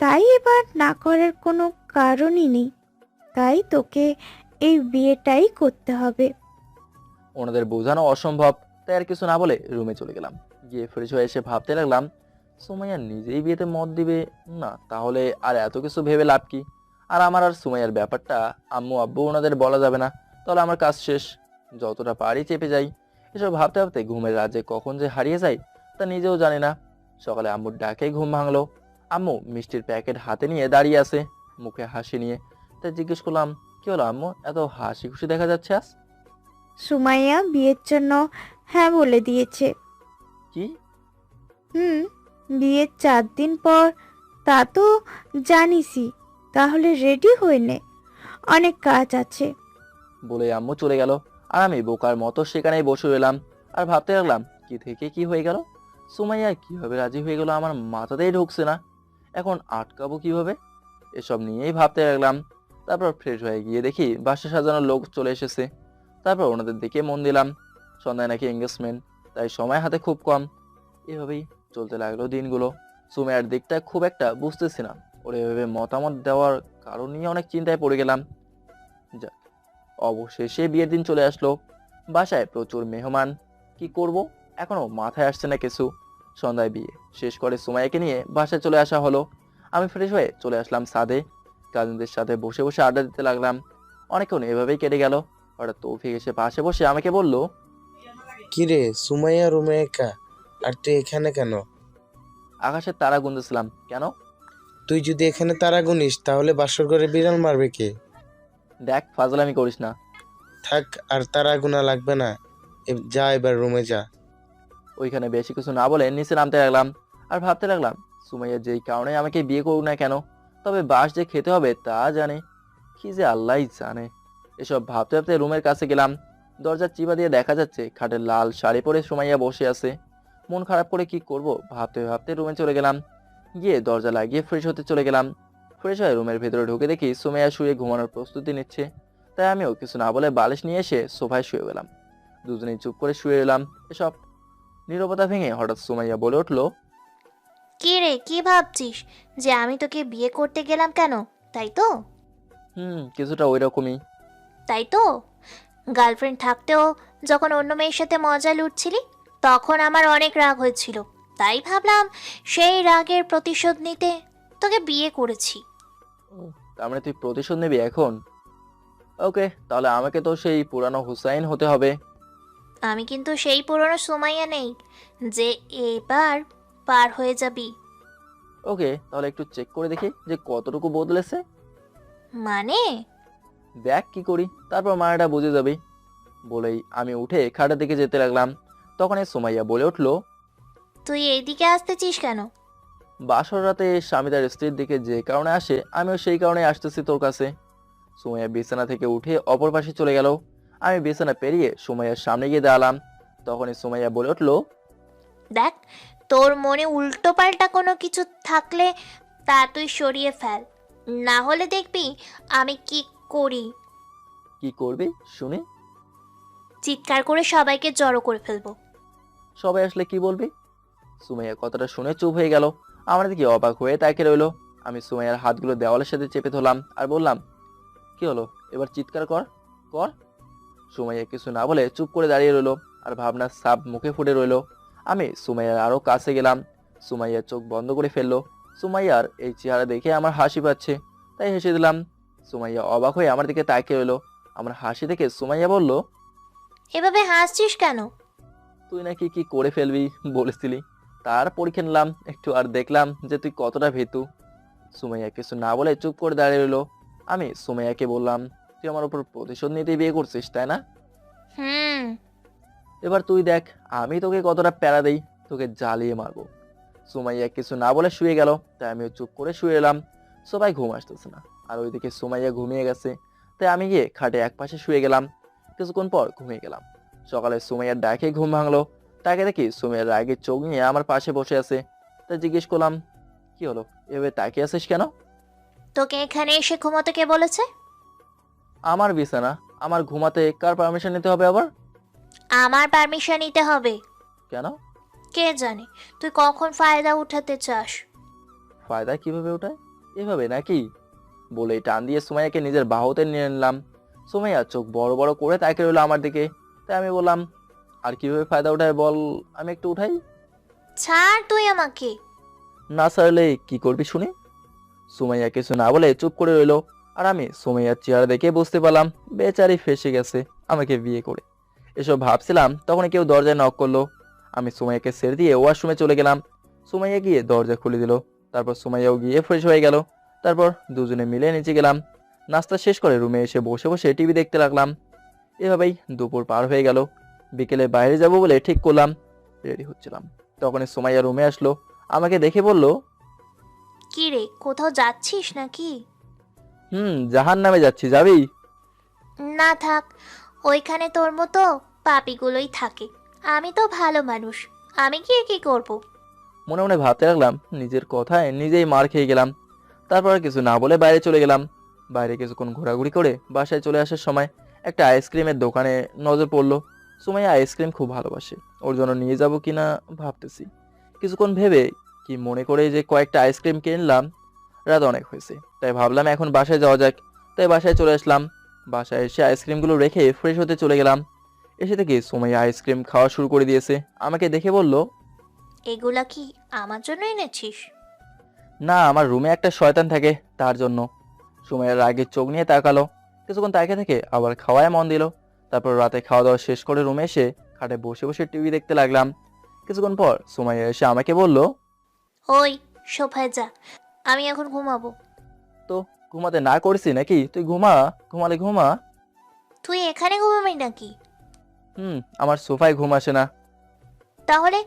[SPEAKER 2] তাই এবার না করার কোনো কারণই নেই। তাই তোকে এই বিয়েটাই করতে হবে।
[SPEAKER 1] ওনাদের বোঝানো অসম্ভব, তাই আর কিছু না বলে রুমে চলে গেলাম। গিয়ে ফ্রেশ হয়ে এসে ভাবতে লাগলাম, সুমাইয়া নিজেই বিয়েতে মত দিবে না, তাহলে আর এত কিছু ভেবে লাভ কি? আর আমার আর সুমাইয়ার ব্যাপারটা আম্মু আব্বু ওনাদের বলা যাবে না, তাহলে আমার কাজ শেষ। যতটা পারি চেপে যাই। এসব ভাবতে ভাবতে ঘুমের রাজ্যে কখন যে হারিয়ে যাই তা নিজেও জানি না। সকালে আম্মুর ডাকে ঘুম ভাঙলো। আম্মু মিষ্টির প্যাকেট হাতে নিয়ে দাঁড়িয়ে আছে, মুখে হাসি নিয়ে। তাই জিজ্ঞেস করলাম, কি হলো আম্মু, এত হাসি খুশি দেখা যাচ্ছে আজ?
[SPEAKER 2] সুমাইয়া বিয়ের জন্য হ্যাঁ বলে দিয়েছে।
[SPEAKER 1] কি?
[SPEAKER 2] হুম, বিয়ের 4 দিন পর। তা তো জানিসই। তাহলে রেডি হয়ে নে, অনেক কাজ আছে।
[SPEAKER 1] বলে আম্মু চলে গেল। আর আমি বোকার মতো সেখানেই বসে রইলাম আর ভাবতে লাগলাম, কি থেকে কি হয়ে গেল। সুমাইয়া কিভাবে রাজি হয়ে গেল আমার মাথাতেই ঢুকছে না। এখন আটকাবো কিভাবে, এসব নিয়েই ভাবতে লাগলাম। তারপর ফ্রেশ হয়ে গিয়ে দেখি বাসা সাজানোর লোক চলে এসেছে। তারপর ওনাদের দিকে মন দিলাম। সন্ধ্যায় নাকি এঙ্গেজমেন্ট, তাই সময় হাতে খুব কম। এভাবেই চলতে লাগলো দিনগুলো। সুমাইয়ার দিকটা খুব একটা বুঝতেছি না। ওর এভাবে মতামত দেওয়ার কারণ নিয়ে অনেক চিন্তায় পড়ে গেলাম। যাক, অবশেষে বিয়ের দিন চলে আসলো। বাসায় প্রচুর মেহমান। কি করব, এখনো মাথায় আসছে না কিছু। সন্ধ্যায় বিয়ে শেষ করে সুমাইয়াকে নিয়ে বাসায় চলে আসা হলো। আমি ফ্রেশ হয়ে চলে আসলাম ছাদে। কাজিনদের সাথে বসে বসে আড্ডা দিতে লাগলাম। অনেকক্ষণ এভাবেই কেটে গেল। হঠাৎ তৌফিক এসে পাশে বসে আমাকে বলল,
[SPEAKER 7] কিরে সুমাইয়া রুমে একা, আর তুই এখানে কেন?
[SPEAKER 1] আকাশের তারা গুনতেছিলাম। কেন?
[SPEAKER 7] তুই যদি এখানে তারা গুনিস তাহলে বাসর ঘরে বিড়াল মারবে কে?
[SPEAKER 1] দেখ, ফাজলামি করিস না।
[SPEAKER 7] থাক, আর তারা গুনা লাগবে না। যা এবার রুমে যা।
[SPEAKER 1] ওইখানে বেশি কিছু না বলে নিচে নামতে লাগলাম। আর ভাবতে লাগলাম, সুমাইয়া যেই কারণে আমাকে বিয়ে করুক না কেন, তবে বাস যে খেতে হবে তা জানে। কি যে আল্লাহই জানে। এসব ভাবতে ভাবতে রুমের কাছে গেলাম। দরজার চিপা দিয়ে দেখা যাচ্ছে খাটের লাল শাড়ি পরে সুমাইয়া বসে আছে। মন খারাপ করে কি করব ভাবতে ভাবতে রুমে চলে গেলাম। গিয়ে দরজা লাগিয়ে ফ্রেশ হতে চলে গেলাম। ফ্রেশ হয়ে রুমের ভেতরে ঢুকে দেখি সুমাইয়া শুয়ে ঘুমানোর প্রস্তুতি নিচ্ছে। তাই আমিও কিছু না বলে বালিশ নিয়ে এসে সোফায় শুয়ে গেলাম। দুজনেই চুপ করে শুয়ে এলাম। এসব নীরবতা ভেঙে হঠাৎ সুমাইয়া বলে উঠল,
[SPEAKER 5] কি রে, কি ভাবছিস যে আমি তোকে বিয়ে করতে গেলাম কেন, তাই তো?
[SPEAKER 1] কিছুটা ওই রকমই।
[SPEAKER 5] তাই তো, গার্লফ্রেন্ড থাকতেও যখন অন্য মেয়ের সাথে মজা লুটছিলি তখন আমার অনেক রাগ হয়েছিল। তাই ভাবলাম সেই রাগের প্রতিশোধ নিতে তোকে বিয়ে করেছি।
[SPEAKER 1] ও, তার মানে তুই প্রতিশোধ নিবি এখন? ওকে, তাহলে আমাকে তো সেই পুরানো হুসাইন হতে হবে।
[SPEAKER 5] আমি কিন্তু সেই পুরনো সুমাইয়া নেই যে এবার পার হয়ে যাবি।
[SPEAKER 1] ওকে, তাহলে একটু চেক করে দেখি যে কতটুকু বদলেছে।
[SPEAKER 5] মানে?
[SPEAKER 1] দেখ কি করি, তারপর মায়াটা বুঝে যাবি। বলেই আমি উঠে খাটের দিকে যেতে লাগলাম। তখনই সুমাইয়া বলে উঠল,
[SPEAKER 5] তুই এইদিকে আসতেছিস কেন?
[SPEAKER 1] বাসর রাতে স্বামী তার স্ত্রীর দিকে যে কারণে আসে আমিও সেই কারণে আসতেছি তোর কাছে। সুমাইয়া বিছানা থেকে উঠে অপর পাশে চলে গেল। আমি বিছানা পেরিয়ে সুমাইয়ার সামনে গিয়ে দাঁড়ালাম। তখনই সুমাইয়া বলে উঠল,
[SPEAKER 5] দেখ, তোর মনে উল্টো পাল্টা কোনো কিছু থাকলে তা তুই সরিয়ে ফেল, না হলে দেখবি আমি কি করি।
[SPEAKER 1] কি করবি শুনি?
[SPEAKER 5] চিৎকার করে সবাইকে জড়ো করে ফেলবো।
[SPEAKER 1] সবাই আসলে কি বলবি? সুমাইয়া কথাটা শুনে চুপ হয়ে গেল। আমার দিকে অবাক হয়ে তাকিয়ে রইলো। আমি সুমাইয়ার হাতগুলো দেওয়ালের সাথে চেপে ধরলাম আর বললাম, কি হলো, এবার চিৎকার কর কর। সুমাইয়া কিছু না বলে চুপ করে দাঁড়িয়ে রইলো আর ভাবনার ছাপ মুখে ফুটে রইলো। আমি সুমাইয়ার আরো কাছে গেলাম। সুমাইয়ার চোখ বন্ধ করে ফেললো। সুমাইয়ার এই চেহারা দেখে আমার হাসি পাচ্ছে, তাই হেসে দিলাম। সুমাইয়া অবাক হয়ে আমার দিকে তাকিয়ে রইলো। আমার হাসি দেখে সুমাইয়া বলল,
[SPEAKER 5] এভাবে হাসছিস কেন?
[SPEAKER 1] তুই নাকি কি করে ফেলবি বলেছিলি, তার পরীক্ষা নিলাম একটু আর দেখলাম যে তুই কতটা ভীতু। সুমাইয়া কিছু না বলে চুপ করে দাঁড়িয়ে রইলো। আমি সুমাইয়াকে বললাম, তুই আমার উপর প্রতিশোধ নিতে বিয়ে করছিস তাই না?
[SPEAKER 5] হুম।
[SPEAKER 1] এবার তুই দেখ আমি তোকে কতটা প্যারা দেই, তোকে জ্বালিয়ে মারবো। সুমাইয়া কিছু না বলে শুয়ে গেল, তাই আমিও চুপ করে শুয়ে এলাম। সবাই ঘুম আসতেছে না, আর ওইদিকে সুমাইয়া ঘুমিয়ে গেছে। তাই আমি গিয়ে খাটে এক পাশে শুয়ে গেলাম। কিছুক্ষণ পর ঘুমিয়ে গেলাম। সকালে সুমাইয়ার ডাকে ঘুম ভাঙলো। তাকে দেখি সুমাইয়ার রাগে চোখ নিয়ে আমার পাশে বসে আছে। তাই জিজ্ঞেস করলাম, কি হলো, এভাবে তাকিয়ে আছিস কেন?
[SPEAKER 5] তোকে এখানে এসে ঘুমোতে কে বলেছে?
[SPEAKER 1] আমার বিছানা, আমার ঘুমাতে কার পারমিশন নিতে হবে আবার?
[SPEAKER 5] আমার পারমিশন নিতে হবে।
[SPEAKER 1] কেন?
[SPEAKER 5] কে জানে তুই কখন ফায়দা উঠাতে চাস।
[SPEAKER 1] ফায়দা কিভাবে ওঠায়, এভাবে নাকি? বলেই টান দিয়ে সুমাইয়াকে নিজের বাহুতে নিয়ে নিলাম। সুমাইয়া চোখ বড় বড় করে তাকিয়ে রইলো আমার দিকে। তাই আমি বললাম, আর কিভাবে ফায়দা উঠায় বল, আমি একটু উঠাই।
[SPEAKER 5] ছাড় তুই আমাকে।
[SPEAKER 1] না ছাড়লে কি করবি শুনি? সুমাইয়া কিছু না বলে চুপ করে রইলো। আর আমি সুমাইয়ার চেহারা দেখে বুঝতে পারলাম বেচারি ফেঁসে গেছে আমাকে বিয়ে করে। এসব ভাবছিলাম তখন কেউ দরজায় নক করলো। আমি সুমাইয়াকে ছেড়ে দিয়ে ওয়াশরুমে চলে গেলাম। সুমাইয়া গিয়ে দরজা খুলে দিল। তারপর সুমাইয়াও গিয়ে ফ্রেশ হয়ে গেল। তারপর দুজনে মিলে নিচে গেলাম। নাস্তা শেষ করে রুমে এসে বসে বসে টিভি দেখতে লাগলাম। এভাবেই দুপুর পার হয়ে গেল। বিকেলে বাইরে যাব বলে ঠিক করলাম। রেডি হচ্ছিলাম, তখনই সুমাইয়া রুমে আসলো। আমাকে দেখে বলল,
[SPEAKER 5] কি রে, কোথাও যাচ্ছিস নাকি?
[SPEAKER 1] জাহান নামে যাচ্ছি, যাবি?
[SPEAKER 5] না থাক, ওইখানে তোর মতো পাপিগুলোই থাকে। আমি তো ভালো মানুষ, আমি গিয়ে কি করব?
[SPEAKER 1] মনে মনে ভাবতে লাগলাম, নিজের কথায় নিজেই মার খেয়ে গেলাম। তারপর আর কিছু না বলে বাইরে চলে গেলাম। বাইরে কিছুক্ষণ ঘোরাঘুরি করে বাসায় চলে আসার সময় একটা আইসক্রিমের দোকানে নজর পড়লো। সুমাইয়া আইসক্রিম খুব ভালোবাসে, ওর জন্য নিয়ে যাব কিনা ভাবতেছি। কিছুক্ষণ ভেবে কি মনে করে যে কয়েকটা আইসক্রিম কিনলাম। রাত অনেক হয়েছে, তাই ভাবলাম এখন বাসায় যাওয়া যাক। তাই বাসায় চলে আসলাম। বাসায় এসে আইসক্রিমগুলো রেখে ফ্রেশ হতে চলে গেলাম। এসে থেকে সুমাইয়া আইসক্রিম খাওয়া শুরু করে দিয়েছে। আমাকে দেখে বলল,
[SPEAKER 5] এগুলা কি আমার জন্য এনেছিস?
[SPEAKER 1] না, আমার রুমে একটা শয়তান থাকে, তার জন্য। সুমাইয়ার রাগে চোখ নিয়ে তাকালো। কিছুক্ষণ তাকে থেকে আবার খাওয়ায় মন দিল। তারপর রাতে খাওয়া দাওয়া শেষ করে রুমে এসে খাটে বসে বসে টিভি দেখতে লাগলাম। কিছুক্ষণ পর সুমাইয়া এসে আমাকে বলল,
[SPEAKER 5] ওই, সোফায় যা, আমি এখন ঘুমাবো।
[SPEAKER 1] তো ঘুমাতে না করছি নাকি? তুই ঘুমা, ঘুমালে ঘুমা।
[SPEAKER 5] তুই এখানে ঘুমাবি নাকি?
[SPEAKER 1] আমার সোফায় ঘুম আসে না।
[SPEAKER 5] তাহলে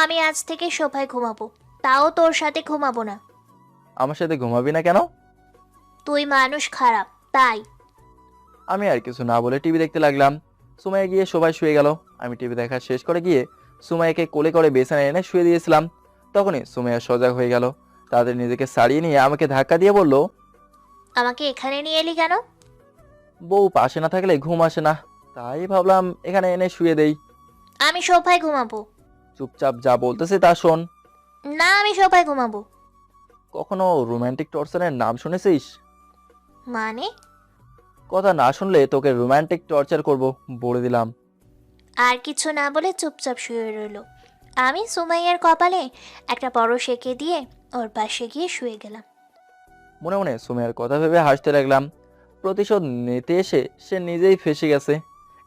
[SPEAKER 5] আমি আজ থেকে সোফায় ঘুমাবো, তাও তোর সাথে ঘুমাবো না।
[SPEAKER 1] আমার সাথে ঘুমাবি না কেন?
[SPEAKER 5] তুই মানুষ খারাপ, তাই।
[SPEAKER 1] আমি আর কিছু না বলে টিভি দেখতে লাগলাম। সুমাইয়া গিয়ে সবাই শুয়ে গেল। আমি টিভি দেখা শেষ করে গিয়ে সুমাইয়াকে কোলে করে বিছানায় এনে শুয়ে দিয়েছিলাম। তখনই সুমাইয়া সজাগ হয়ে গেল। তাদের নিজেকে সারিয়ে নিয়ে আমাকে ধাক্কা দিয়ে বলল,
[SPEAKER 5] আমাকে এখানে নিয়ে এলি কেন?
[SPEAKER 1] বউ পাশে না থাকলে ঘুম আসে না, তাই ভাবলাম এখানে এনে শুয়ে দেই।
[SPEAKER 5] আমি সোফায় ঘুমাবো।
[SPEAKER 1] চুপচাপ যা বলতেছে তা শোন।
[SPEAKER 5] না, আমি সোফায় ঘুমাবো।
[SPEAKER 1] কখনো রোমান্টিক টর্চারের নাম শুনেছিস?
[SPEAKER 5] মানে?
[SPEAKER 1] কথা না শুনলে তোকে রোমান্টিক টর্চার করব, বলে দিলাম।
[SPEAKER 5] আর কিছু না বলে চুপচাপ শুয়ে রইল। আমি সুমাইয়ার কপালে একটা পরশ এঁকে দিয়ে ওর পাশে গিয়ে শুয়ে গেলাম।
[SPEAKER 1] মনে মনে সুমাইয়ার কথা ভেবে হাসতে লাগলাম। প্রতিশোধ নিতে এসে সে নিজেই ফেঁসে গেছে।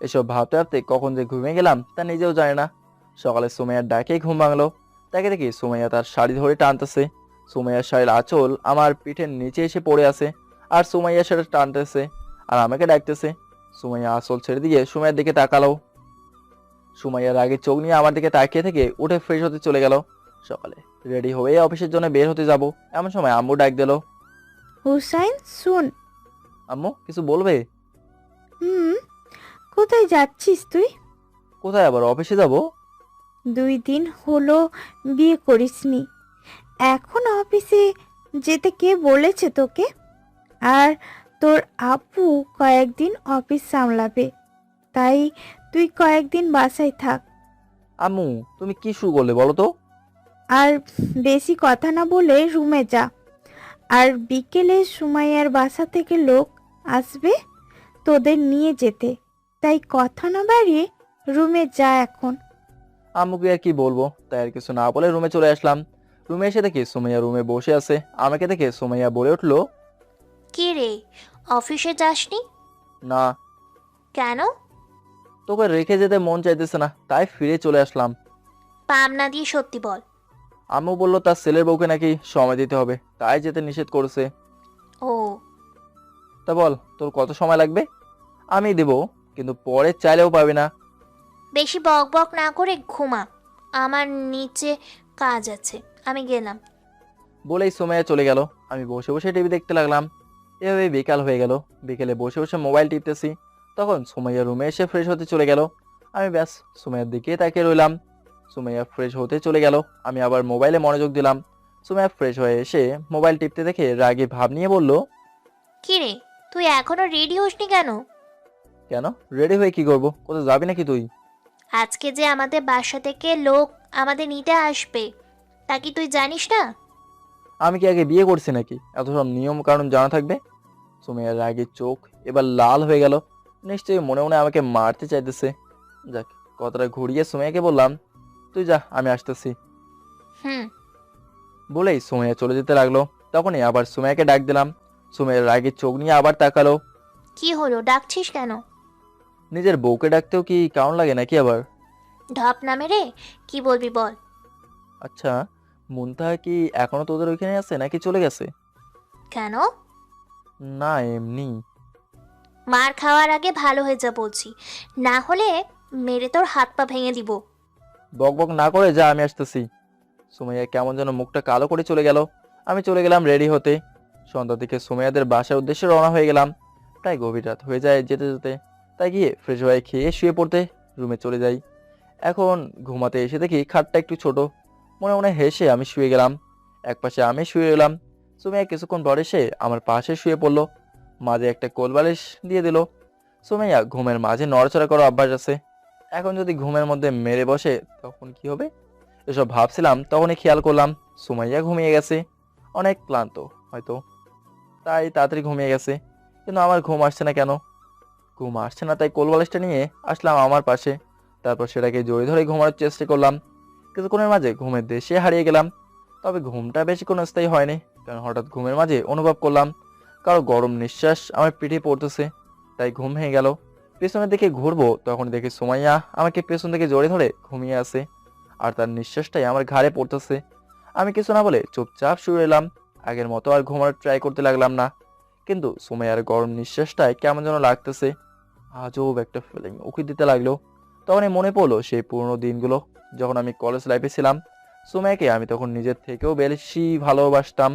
[SPEAKER 1] এসব ভাবতে ভাবতে কখন যে ঘুমিয়ে গেলাম তা নিজেও জানে না। সকালে সুমাইয়ার ডাকেই ঘুম ভাঙলো। তাকে দেখি সুমাইয়া তার শাড়ি ধরে টানতেছে। সুমাইয়ার শাড়ির আঁচল আমার পিঠের নিচে এসে পড়ে আছে। আর সুমাইয়া সেটা টানতেছে আর আমাকে ডাকতেছে। সুমাইয়া আঁচল ছেড়ে দিয়ে সুমাইয়ার দিকে তাকালো। সুমাইয়ার আগে চোখ নিয়ে আমার দিকে তাকিয়ে থেকে উঠে ফ্রেশ হতে চলে গেল। সকালে রেডি হয়ে অফিসের জন্য বের হতে যাব, এমন সময় আম্মু ডাক দিল।
[SPEAKER 2] হুসাইন শুন।
[SPEAKER 1] আম্মু কিছু বলবে?
[SPEAKER 2] হুম, কোথায় যাচ্ছিস তুই?
[SPEAKER 1] কোথায় আবার? অফিসে যাব।
[SPEAKER 2] 2 দিন হলো বিয়ে করিসনি, এখন অফিসে যেতে কে বলেছে তোকে? আর তোর আপু কয়েকদিন অফিস সামলাবে, তাই তুই কয়েকদিন বাসায় থাক।
[SPEAKER 1] আম্মু তুমি কি শুরু করলে বলো তো?
[SPEAKER 2] আর বেশি কথা না বলে রুমে যা। আর বিকেলে সুমাইয়ার বাসা থেকে লোক আসবে তোদের নিয়ে যেতে, তাই কথা না বাড়িয়ে রুমে যা এখন।
[SPEAKER 1] আম্মুকে আর কি বলবো, তাই আর কিছু না বলে রুমে চলে আসলাম। রুমে এসে দেখি সুমাইয়া রুমে বসে আছে। আমাকে দেখে সুমাইয়া বলে উঠলো,
[SPEAKER 5] কি রে, অফিসে যাসনি?
[SPEAKER 1] না,
[SPEAKER 5] কেন?
[SPEAKER 1] তোকে রেখে যেতে মন চাইতেছে না, তাই ফিরে চলে আসলাম।
[SPEAKER 5] পাম না দিয়ে সত্যি বল।
[SPEAKER 1] আম্মু বললো তার ছেলের বউকে নাকি সময় দিতে হবে, তাই যেতে নিষেধ করেছে।
[SPEAKER 5] ও,
[SPEAKER 1] তা বল তোর কত সময় লাগবে? আমি দেবো, কিন্তু পরে চাইলেও পাবি না।
[SPEAKER 5] বেশি বক বক না করে ঘুমা, আমার নিচে কাজ আছে, আমি গেলাম।
[SPEAKER 1] বলেই সুমাইয়া চলে গেল। আমি বসে বসে টিভি দেখতে লাগলাম। এভাবে বিকাল হয়ে গেল। বিকেলে বসে বসে মোবাইল টিপতেছি, তখন সুমাইয়া রুমে এসে ফ্রেশ হতে চলে গেল। আমি ব্যাস সুমাইয়ার দিকে তাকিয়ে রইলাম। সুমাইয়া ফ্রেশ হতে চলে গেল, আমি আবার মোবাইলে মনোযোগ দিলাম। সুমাইয়া ফ্রেশ হয়ে এসে মোবাইল টিপতে দেখে রাগে ভাব নিয়ে বলল,
[SPEAKER 5] কি রে, তুই এখনো রেডি হসনি কেন?
[SPEAKER 1] কেন রেডি হয়ে কি করব? কোথাও যাবি নাকি তুই?
[SPEAKER 5] আজকে যে আমাদের বাসা থেকে লোক আমাদের নিতে আসবে, তা কি তুই জানিস না?
[SPEAKER 1] আমি কি আগে বিয়ে করছি নাকি এত সব নিয়ম কানুন জানা থাকবে? সুমাইয়ার রাগে চোখ এবার লাল হয়ে গেল। নিশ্চয়ই মনে মনে আমাকে মারতে চাইতেছে। যাক, কথাটা ঘুরিয়ে সুমাইয়াকে বললাম, তুই যা, আমি আসতেছি।
[SPEAKER 5] হুম।
[SPEAKER 1] বলেই সুমাইয়া চলে যেতে লাগলো। তখনই আবার সুমাইয়াকে ডাক দিলাম। সুমাইয়ার রাগে চোখ নিয়ে আবার তাকালো।
[SPEAKER 5] কি হলো, ডাকছিস কেন?
[SPEAKER 1] নিজের বউকে ডাকতেও কি কারণ লাগে নাকি আবার?
[SPEAKER 5] ঢপ নামে রে, কি বলবি বল।
[SPEAKER 1] আচ্ছা, মুনতাহা কি এখনো তোদের ওইখানে আছে নাকি চলে গেছে?
[SPEAKER 5] কেন?
[SPEAKER 1] না, এমনি।
[SPEAKER 5] মার খাওয়ার আগে ভালো হয়ে যা বলছি, না হলে মেরে তোর হাত পা ভেঙে দিব।
[SPEAKER 1] বক বক না করে যা, আমি আসতেছি। সুমাইয়া কেমন যেন মুখটা কালো করে চলে গেল। আমি চলে গেলাম রেডি হতে। সন্ধ্যার দিকে সুমাইয়াদের বাসার উদ্দেশ্যে রওনা হয়ে গেলাম। প্রায় গভীর রাত হয়ে যায় যেতে যেতে। তাই গিয়ে ফ্রেশ হয়ে খেয়ে শুয়ে পড়তে রুমে চলে যাই। এখন ঘুমাতে এসে দেখি খাটটা একটু ছোট। মনে মনে হেসে আমি শুয়ে গেলাম। একপাশে আমি শুয়ে এলাম। সুমাইয়া কিছুক্ষণ পর এসে আমার পাশে শুয়ে পড়লো। মাঝে একটা কোল বালিশ দিয়ে দিল। সুমাইয়া ঘুমের মাঝে নড়াচড়া করার অভ্যাস আছে। এখন যদি ঘুমের মধ্যে মেরে বসে তখন কি হবে? এসব ভাবছিলাম, তখনই খেয়াল করলাম সুমাইয়া ঘুমিয়ে গেছে। অনেক ক্লান্ত হয়তো, তাই তাড়াতাড়ি ঘুমিয়ে গেছে। কিন্তু আমার ঘুম আসছে না কেন? ঘুম আসছে না, তাই কোলবালিশটা নিয়ে আসলাম আমার পাশে। তারপর সেটাকে জড়িয়ে ধরে ঘুমানোর চেষ্টা করলাম। কিছুক্ষণের মাঝে ঘুমের দেশে হারিয়ে গেলাম। তবে ঘুমটা বেশিক্ষণ স্থায়ী হয়নি, কারণ হঠাৎ ঘুমের মাঝে অনুভব করলাম কারো গরম নিঃশ্বাস আমার পিঠে পড়তেছে। তাই ঘুম ভেঙে গেল। পেছনের দিকে ঘুরবো, তখন দেখি সুমাইয়া আমাকে পেছন থেকে জড়িয়ে ধরে ঘুমিয়ে আছে, আর তার নিঃশ্বাসটাই আমার ঘাড়ে পড়তেছে। আমি কিছু না বলে চুপচাপ শুয়ে এলাম। আগের মতো আর ঘুমানোর ট্রাই করতে লাগলাম না। কিন্তু সুমাইয়ার গরম নিঃশ্বাসটাই কেমন যেন লাগতেছে। আজব একটা ফিলিং উকি দিতে লাগলো। তখনই মনে পড়লো সেই পুরোনো দিনগুলো, যখন আমি কলেজ লাইফে ছিলাম। সুমাইয়াকে আমি তখন নিজের থেকেও বেশি ভালোবাসতাম।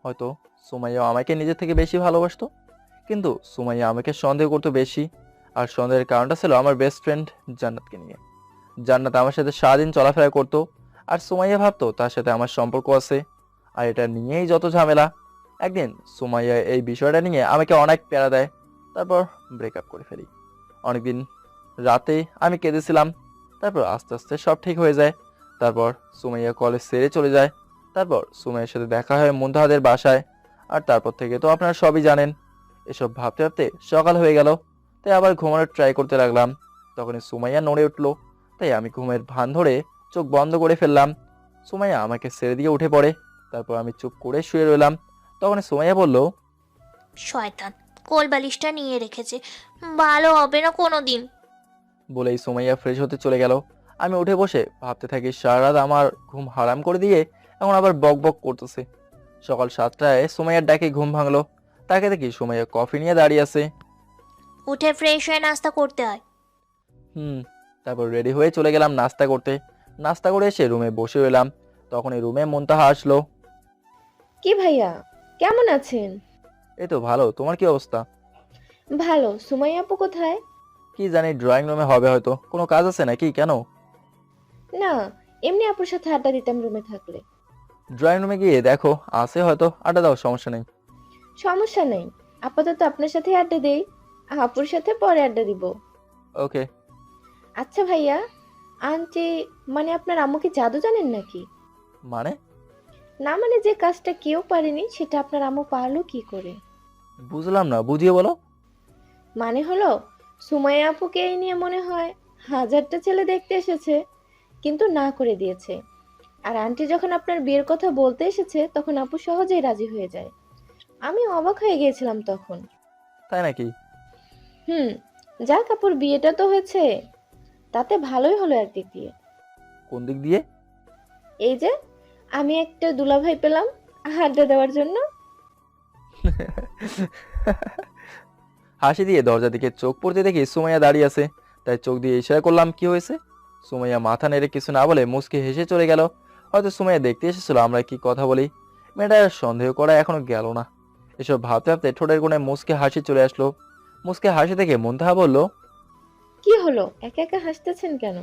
[SPEAKER 1] হয়তো সুমাইয়া আমাকে নিজের থেকে বেশি ভালোবাসতো, কিন্তু সুমাইয়া আমাকে সন্দেহ করতো বেশি। আর সন্দেহের কারণটা ছিল আমার বেস্ট ফ্রেন্ড জান্নাতকে নিয়ে। জান্নাত আমার সাথে সারাদিন চলাফেরা করতো, আর সুমাইয়া ভাবতো তার সাথে আমার সম্পর্ক আছে। আর এটা নিয়েই যত ঝামেলা। একদিন সুমাইয়া এই বিষয়টা নিয়ে আমাকে অনেক প্যারা দেয়। তারপর ব্রেকআপ করে ফেলি। অনেকদিন রাতে আমি কেঁদেছিলাম। তারপর আস্তে আস্তে সব ঠিক হয়ে যায়। তারপর সুমাইয়া কলেজ ছেড়ে চলে যায়। তারপর সুমাইয়ার সাথে দেখা হয় মুনতাহাদের বাসায়। আর তারপর থেকে তো আপনারা সবই জানেন। এসব ভাবতে ভাবতে সকাল হয়ে গেল। তাই আবার ঘুমানোর ট্রাই করতে লাগলাম। তখনই সুমাইয়া নড়ে উঠলো। তাই আমি ঘুমের ভান ধরে চোখ বন্ধ করে ফেললাম। সুমাইয়া আমাকে ছেড়ে দিয়ে উঠে পড়ে। তারপর আমি চুপ করে শুয়ে রইলাম। তখন সুমাইয়া বলল,
[SPEAKER 5] শয়তান, কোল বালিশটা নিয়ে রেখেছে, ভালো হবে না কোনো দিন।
[SPEAKER 1] বলেই সুমাইয়া ফ্রেশ হতে চলে গেল। আমি উঠে বসে ভাবতে থাকি সারা রাত আমার ঘুম হারাম করে দিয়ে এখন আবার বক বক করতেছে। সকাল 7টায় সুমাইয়ার ডাকে ঘুম ভাঙলো। তাকে দেখি সুমাইয়া কফি নিয়ে দাঁড়িয়ে আছে।
[SPEAKER 5] উঠে ফ্রেশ হয়ে নাস্তা করতে হয়।
[SPEAKER 1] তারপর রেডি হয়ে চলে গেলাম নাস্তা করতে। নাস্তা করে এসে রুমে বসে রইলাম। তখনই রুমে মুনতাহা আসলো।
[SPEAKER 4] কি ভাইয়া, কেমন আছেন?
[SPEAKER 1] এই তো ভালো, তোমার কি অবস্থা?
[SPEAKER 4] ভালো। সুমাইয়া আপু কোথায়?
[SPEAKER 1] কি জানি, ড্রয়িং রুমে হবে হয়তো। কোনো কাজ আছে নাকি? কেন?
[SPEAKER 4] না, এমনি আপুর সাথে আড্ডা দিতাম রুমে থাকলে।
[SPEAKER 1] ড্রয়িং রুমে গিয়ে দেখো, আছে হয়তো, আড্ডা দাও, সমস্যা নেই।
[SPEAKER 4] সমস্যা নেই, আপাতত আপনার সাথে আড্ডা দেই, আপুর সাথে পরে আড্ডা দিব।
[SPEAKER 1] ওকে।
[SPEAKER 4] আচ্ছা ভাইয়া, আন্টি মানে আপনার আম্মু কি জাদু জানেন নাকি?
[SPEAKER 1] মানে?
[SPEAKER 4] না মানে যে কাজটা কেউ পারেনি সেটা আপনার আম্মু পারলো কি করে?
[SPEAKER 1] বুঝলাম না, বুঝিয়ে বলো।
[SPEAKER 4] মানে হলো, সুমাইয়া আপুকে এই নিয়ে মনে হয় হাজারটা ছেলে দেখতে এসেছে, কিন্তু না করে দিয়েছে। আর আন্টি যখন আপনার বিয়ের কথা বলতে এসেছে তখন আপু সহজেই রাজি হয়ে যায়। আমি অবাক হয়ে গিয়েছিলাম তখন।
[SPEAKER 1] তাই নাকি?
[SPEAKER 4] হুম, যাক আপুর বিয়েটা তো হয়েছে, তাতে ভালোই হলো একদিক দিয়ে।
[SPEAKER 1] কোন দিক দিয়ে?
[SPEAKER 4] এই যে আমি একটা দুলাভাই পেলাম আড্ডা দেওয়ার জন্য।
[SPEAKER 1] হাসি দিয়ে দরজা দিকে চোখ পড়তে দেখি সুমাইয়া দাঁড়িয়ে আছে। তাই চোখ দিয়ে ইশারা করলাম কি হয়েছে। সুমাইয়া মাথা নেড়ে কিছু না বলে মুচকি হেসে চলে গেল। হয়তো সুমাইয়া দেখতে এসেছিল আমরা কি কথা বলি। মেয়েটার সন্দেহ করা এখনো গেল না। এসব ভাবতে ভাবতে ঠোঁটের কোণে মুচকে হাসি চলে আসলো। মুচকে হাসি থেকে মুনতাহা বলল,
[SPEAKER 4] কি হলো, একা একা হাসতেছেন কেন?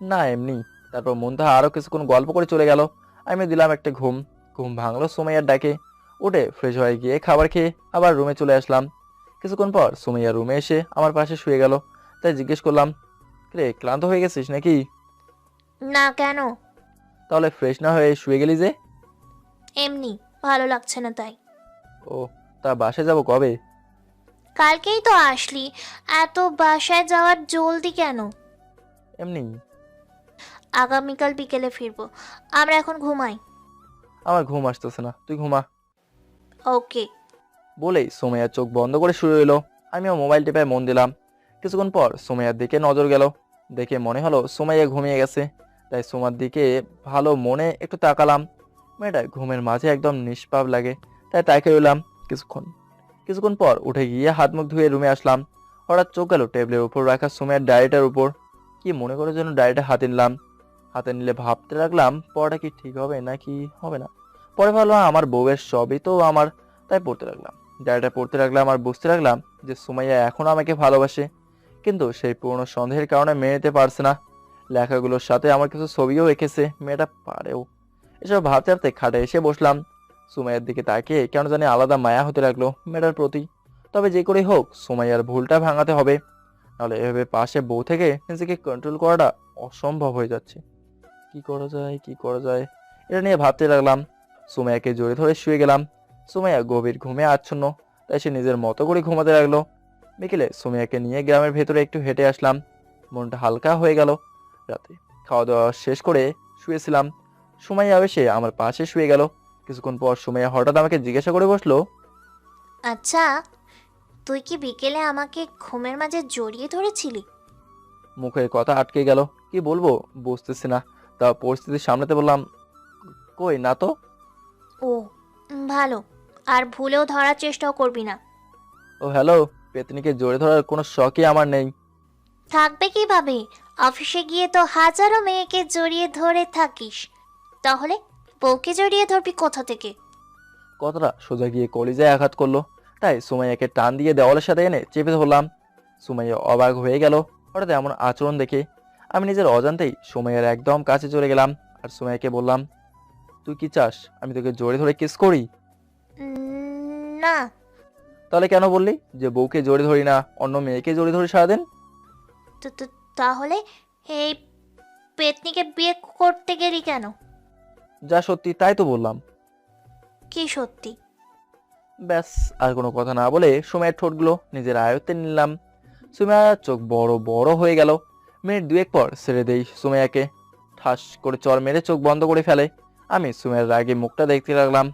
[SPEAKER 1] না এমনি। তারপর মুনতাহা আরো কিছুক্ষণ গল্প করে চলে গেল। আমি দিলাম একটা ঘুম। ঘুম ভাঙলো সুমাইয়ার ডাকে। উঠে ফ্রেশ হয়ে গিয়ে খাবার খেয়ে আবার রুমে চলে আসলাম। কিছুক্ষণ পর সুমাইয়া রুমে এসে আমার পাশে শুয়ে গেল। তাই জিজ্ঞেস করলাম, রে ক্লান্ত হয়ে গেছিস নাকি?
[SPEAKER 5] না, কেন?
[SPEAKER 1] তাহলে ফ্রেশ না হয়ে শুয়ে গেলি যে?
[SPEAKER 5] এমনি, ভালো লাগছে না তাই।
[SPEAKER 1] ও, তা বাসায় যাব কবে?
[SPEAKER 5] কালকেই তো আসলি, এত বাসায় যাওয়ার জলদি কেন?
[SPEAKER 1] এমনি।
[SPEAKER 5] আগামীকাল বিকেলে ফিরবো। আমরা এখন ঘুমাই।
[SPEAKER 1] আমার ঘুম আসতেছে না, তুই ঘুমা।
[SPEAKER 5] ওকে।
[SPEAKER 1] বলেই সুমাইয়া চোখ বন্ধ করে শুয়ে রইল। আমিও মোবাইল টিপায় মন দিলাম। কিছুক্ষণ পর সুমাইয়ার দিকে নজর গেল। দেখে মনে হলো সুমাইয়া ঘুমিয়ে গেছে, তাই সুমার দিকে ভালো মনে একটু তাকালাম। মেয়েটা ঘুমের মাঝে একদম নিষ্পাপ লাগে, তাই তাকে রইলাম কিছুক্ষণ পর উঠে গিয়ে হাত মুখ ধুয়ে রুমে আসলাম। হঠাৎ চোখ গেল টেবিলের উপর রাখা সুমাইয়ার ডায়েরিটার উপর। কি মনে করে যেন ডায়েরিটা হাতে নিলাম। হাতে নিলে ভাবতে লাগলাম পড়াটা কি ঠিক হবে নাকি হবে না। পরে ভাবলাম আমার বউয়ের সবই তো আমার, তাই পড়তে লাগলাম। ডায়েরিটা পড়তে লাগলাম আর বুঝতে লাগলাম যে সুমাইয়া এখনো আমাকে ভালোবাসে, কিন্তু সেই পুরনো সন্দেহের কারণে মেনে নিতে পারছে না। লেখাগুলোর সাথে আমার কিছু ছবিও রেখেছে, মেয়েটা পারেও। এসব ভাবতে ভাবতে খাটে এসে বসলাম। সুমাইয়ার দিকে তাকিয়ে কেন জানি আলাদা মায়া হতে লাগলো মেয়েটার প্রতি। তবে যে করেই হোক সুমাইয়ার ভুলটা ভাঙাতে হবে, নাহলে এভাবে পাশে বউ থেকে নিজেকে কন্ট্রোল করাটা অসম্ভব হয়ে যাচ্ছে। কি করা যায় এটা নিয়ে ভাবতে লাগলাম। সুমাইয়াকে জড়িয়ে ধরে শুয়ে গেলাম। সুমাইয়া গভীর ঘুমে আচ্ছন্ন, তাই সে নিজের মতো করে ঘুমাতে লাগলো। বিকেলে সুমাইয়াকে নিয়ে গ্রামের ভেতরে একটু হেঁটে আসলাম। মনটা হালকা হয়ে গেল। রাতে খাওয়া দাওয়া শেষ করে শুয়েছিলাম। সুমাইয়া এসে আমার পাশে শুয়ে গেল। কিছুক্ষণ পর সুমাইয়া হঠাৎ আমাকে জিজ্ঞাসা করে বসলো,
[SPEAKER 5] আচ্ছা, তুই কি বিকেলে আমাকে ঘুমের মাঝে জড়িয়ে ধরেছিলি?
[SPEAKER 1] মুখের কথা আটকে গেল। কি বলবো বুঝতেছি না, তা পরিস্থিতি সামলাতে বললাম, কই না তো।
[SPEAKER 5] ও, ভালো। আর ভুলেও ধরার চেষ্টাও করবি না।
[SPEAKER 1] ও হ্যালো, পেতনিকে জড়িয়ে ধরার কোনো শখই আমার নেই।
[SPEAKER 5] থাকবে কিভাবে? অফিসে গিয়ে তো হাজারো মেয়েকে জড়িয়ে ধরে থাকিস, তাহলে বউকে জড়িয়ে ধরবি কোথা থেকে?
[SPEAKER 1] কথাটা সোজা গিয়ে কলিজায় আঘাত করলো, তাই সুমাইয়াকে টান দিয়ে দেওয়ালের সাথে এনে চেপে ধরলাম। সুমাইয়া অবাক হয়ে গেল হঠাৎ এমন আচরণ দেখে। আমি নিজের অজান্তেই সুমাইয়ার একদম কাছে চলে গেলাম আর সুমাইয়াকে বললাম, তুই কি চাস আমি তোকে জড়িয়ে ধরে কিস করি?
[SPEAKER 5] না।
[SPEAKER 1] তাহলে কেন বললি যে বউকে জড়িয়ে ধরি না, অন্য মেয়েকে জড়িয়ে ধরি সারাদিন?
[SPEAKER 5] তাহলে এই পেতনিকে বিয়ে করতে গেলি কেন?
[SPEAKER 1] যা সত্যি তাই তো বললাম।
[SPEAKER 5] কি সত্যি?
[SPEAKER 1] ব্যাস, আর কোনো কথা না বলে সুমাইয়ের ঠোঁটগুলো নিজের আয়ত্তে নিলাম। সুমাইয়ার চোখ বড় বড় হয়ে গেল। মিনিট দুয়েক পর ছেড়ে দেই সুমাইয়াকে। ঠাস করে চর মেরে চোখ বন্ধ করে ফেলে। আমি সুমাইয়ার রাগে মুখটা দেখতে লাগলাম।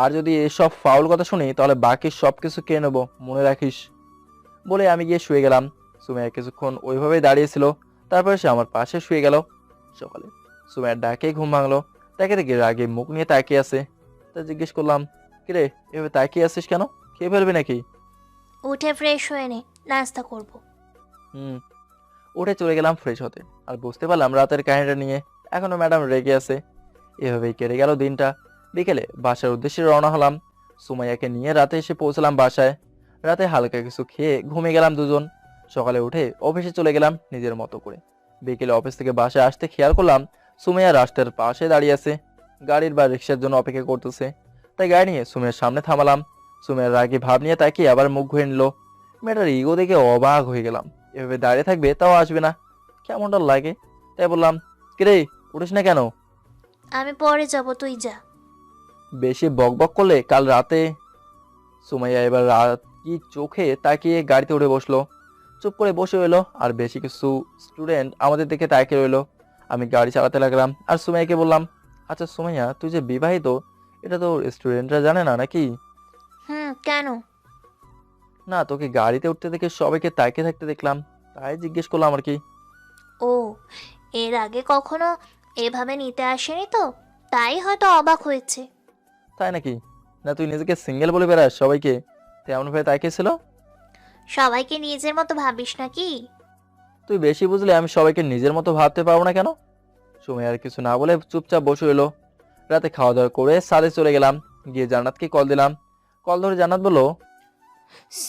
[SPEAKER 1] আর যদি এসব ফাউল কথা শুনি তাহলে বাকি সব কিছু কে নেবো, মনে রাখিস। বলে আমি গিয়ে শুয়ে গেলাম। সুমাইয়া কিছুক্ষণ ওইভাবেই দাঁড়িয়েছিল, তারপরে সে আমার পাশে শুয়ে গেল। সকালে সুমাইয়ার ডাকে ঘুম ভাঙলো। তাকে দেখে রাগে মুখ নিয়ে তাকিয়ে আছে। তা জিজ্ঞেস করলাম, কিরে এভাবে তাকিয়ে আছিস কেন, খেয়ে ফেলবি নাকি?
[SPEAKER 5] উঠে ফ্রেশ হয়ে নে, নাস্তা করব।
[SPEAKER 1] উঠে চলে গেলাম ফ্রেশ হতে। আর বুঝতে পারলাম রাতের কাহিনীটা নিয়ে এখনো ম্যাডাম রেগে আছে। এভাবেই কেটে গেল দিনটা। বিকেলে বাসার উদ্দেশ্যে রওনা হলাম। সুমাইয়াকে নিয়ে রাতে এসে পৌঁছলাম বাসায়। রাতে হালকা কিছু খেয়ে ঘুমিয়ে গেলাম দুজন। সকালে উঠে অফিসে চলে গেলাম নিজের মতো করে। বিকেলে অফিস থেকে বাসায় আসতে খেয়াল করলাম সুমাইয়া রাস্তার পাশে দাঁড়িয়ে আছে, গাড়ির বা রিক্সার জন্য অপেক্ষা করতেছে। তাই গাড়ি নিয়ে সুমাইয়ার সামনে থামালাম। সুমাইয়ার রাগে ভাব নিয়ে তাকিয়ে আবার মুখ ঘুরে নিল। মেয়েটার ইগো দেখে অবাক হয়ে গেলাম। এভাবে দাঁড়িয়ে থাকবে তাও আসবে না, কেমনটা লাগে। তাই বললাম, কিরে উঠিস না কেন?
[SPEAKER 5] আমি পরে যাব, তুই যা।
[SPEAKER 1] বেশি বকবক করলে কাল রাতে। সুমাইয়া এবার রাত কি চোখে তাকিয়ে গাড়িতে উঠে বসলো। চুপ করে বসে রইলো আর বেশি কিছু স্টুডেন্ট আমাদের দিকে তাকিয়ে রইলো। আমি গাড়ি চালাতে লাগলাম আর সুমাইয়াকে বললাম, আচ্ছা সুমাইয়া তুই যে বিবাহিত, এটা তো স্টুডেন্টরা জানে না নাকি?
[SPEAKER 5] কেন?
[SPEAKER 1] না, তোকে গাড়িতে উঠতে দেখে সবাইকে তাকিয়ে থাকতে দেখলাম, তাই জিজ্ঞেস করলাম আর কি।
[SPEAKER 5] ও, এর আগে কখনো এভাবে নিতে আসেনি তো, তাই হয়তো অবাক হয়েছে।
[SPEAKER 1] তাই নাকি? না তুই নিজেকে সিঙ্গেল বলে বেড়াস সবাইকে, তেমন ভাবে তাকিয়েছিল।
[SPEAKER 5] সবাইকে নিজের মতো ভাবিস নাকি?
[SPEAKER 1] তুই বেশি বুঝলে আমি সবাইকে নিজের মতো ভাবতে পারবো না কেন? সুমাইয়া আর কিছু না বলে চুপচাপ বসে রইলো। রাতে খাওয়া দাওয়া করে সাদে চলে গেলাম। গিয়ে জান্নাতকে কল দিলাম। কল ধরে জান্নাত বললো,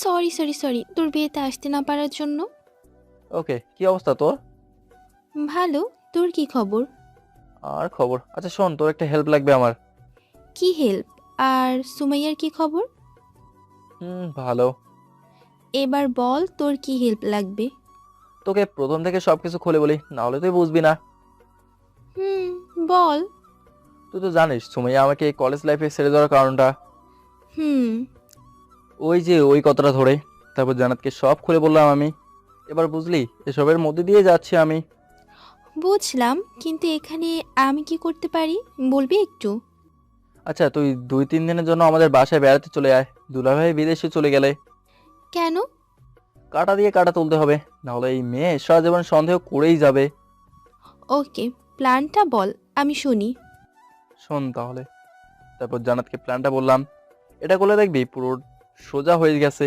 [SPEAKER 8] সরি তোর বিয়েতে আসতে না পারার জন্য।
[SPEAKER 1] ওকে, কি অবস্থা তোর?
[SPEAKER 8] ভালো, তোর কি খবর?
[SPEAKER 1] আর খবর, আচ্ছা শোন, তোর একটা হেল্প লাগবে আমার।
[SPEAKER 8] কি হেল্প? আর সুমাইয়ার কি খবর?
[SPEAKER 1] ভালো।
[SPEAKER 8] এবার বল তোর কি হেল্প লাগবে।
[SPEAKER 1] তোকে প্রথম থেকে সবকিছু খুলে বলি, না হলে তুই বুঝবি না।
[SPEAKER 8] হুম, বল।
[SPEAKER 1] তুই তো জানিস সুমাইয়া আমাকে কলেজ লাইফে ছেড়ে দেওয়ার কারণটা।
[SPEAKER 8] হুম।
[SPEAKER 1] ওই যে ওই কথাটা ধরে তারপর জান্নাতকে সব খুলে বললাম আমি। এবার বুঝলি এসবের মধ্যে দিয়ে যাচ্ছি আমি।
[SPEAKER 8] বুঝলাম, কিন্তু এখানে আমি কি করতে পারি বলবি একটু?
[SPEAKER 1] আচ্ছা, তুই 2-3 দিনের জন্য আমাদের বাসায় বেড়াতে চলে আয়। দুলাভাই বিদেশে চলে গেলে
[SPEAKER 8] কেন?
[SPEAKER 1] কাঁটা দিয়ে কাঁটা তুলতে হবে, নাহলে এই মেয়ে সারা জীবন সন্দেহ করেই যাবে।
[SPEAKER 8] ওকে, প্ল্যানটা বল, আমি শুনি।
[SPEAKER 1] শোন তাহলে। তারপর জান্নাতকে প্ল্যানটা বললাম। এটা করলে দেখবি পুরো সোজা হয়ে গেছে।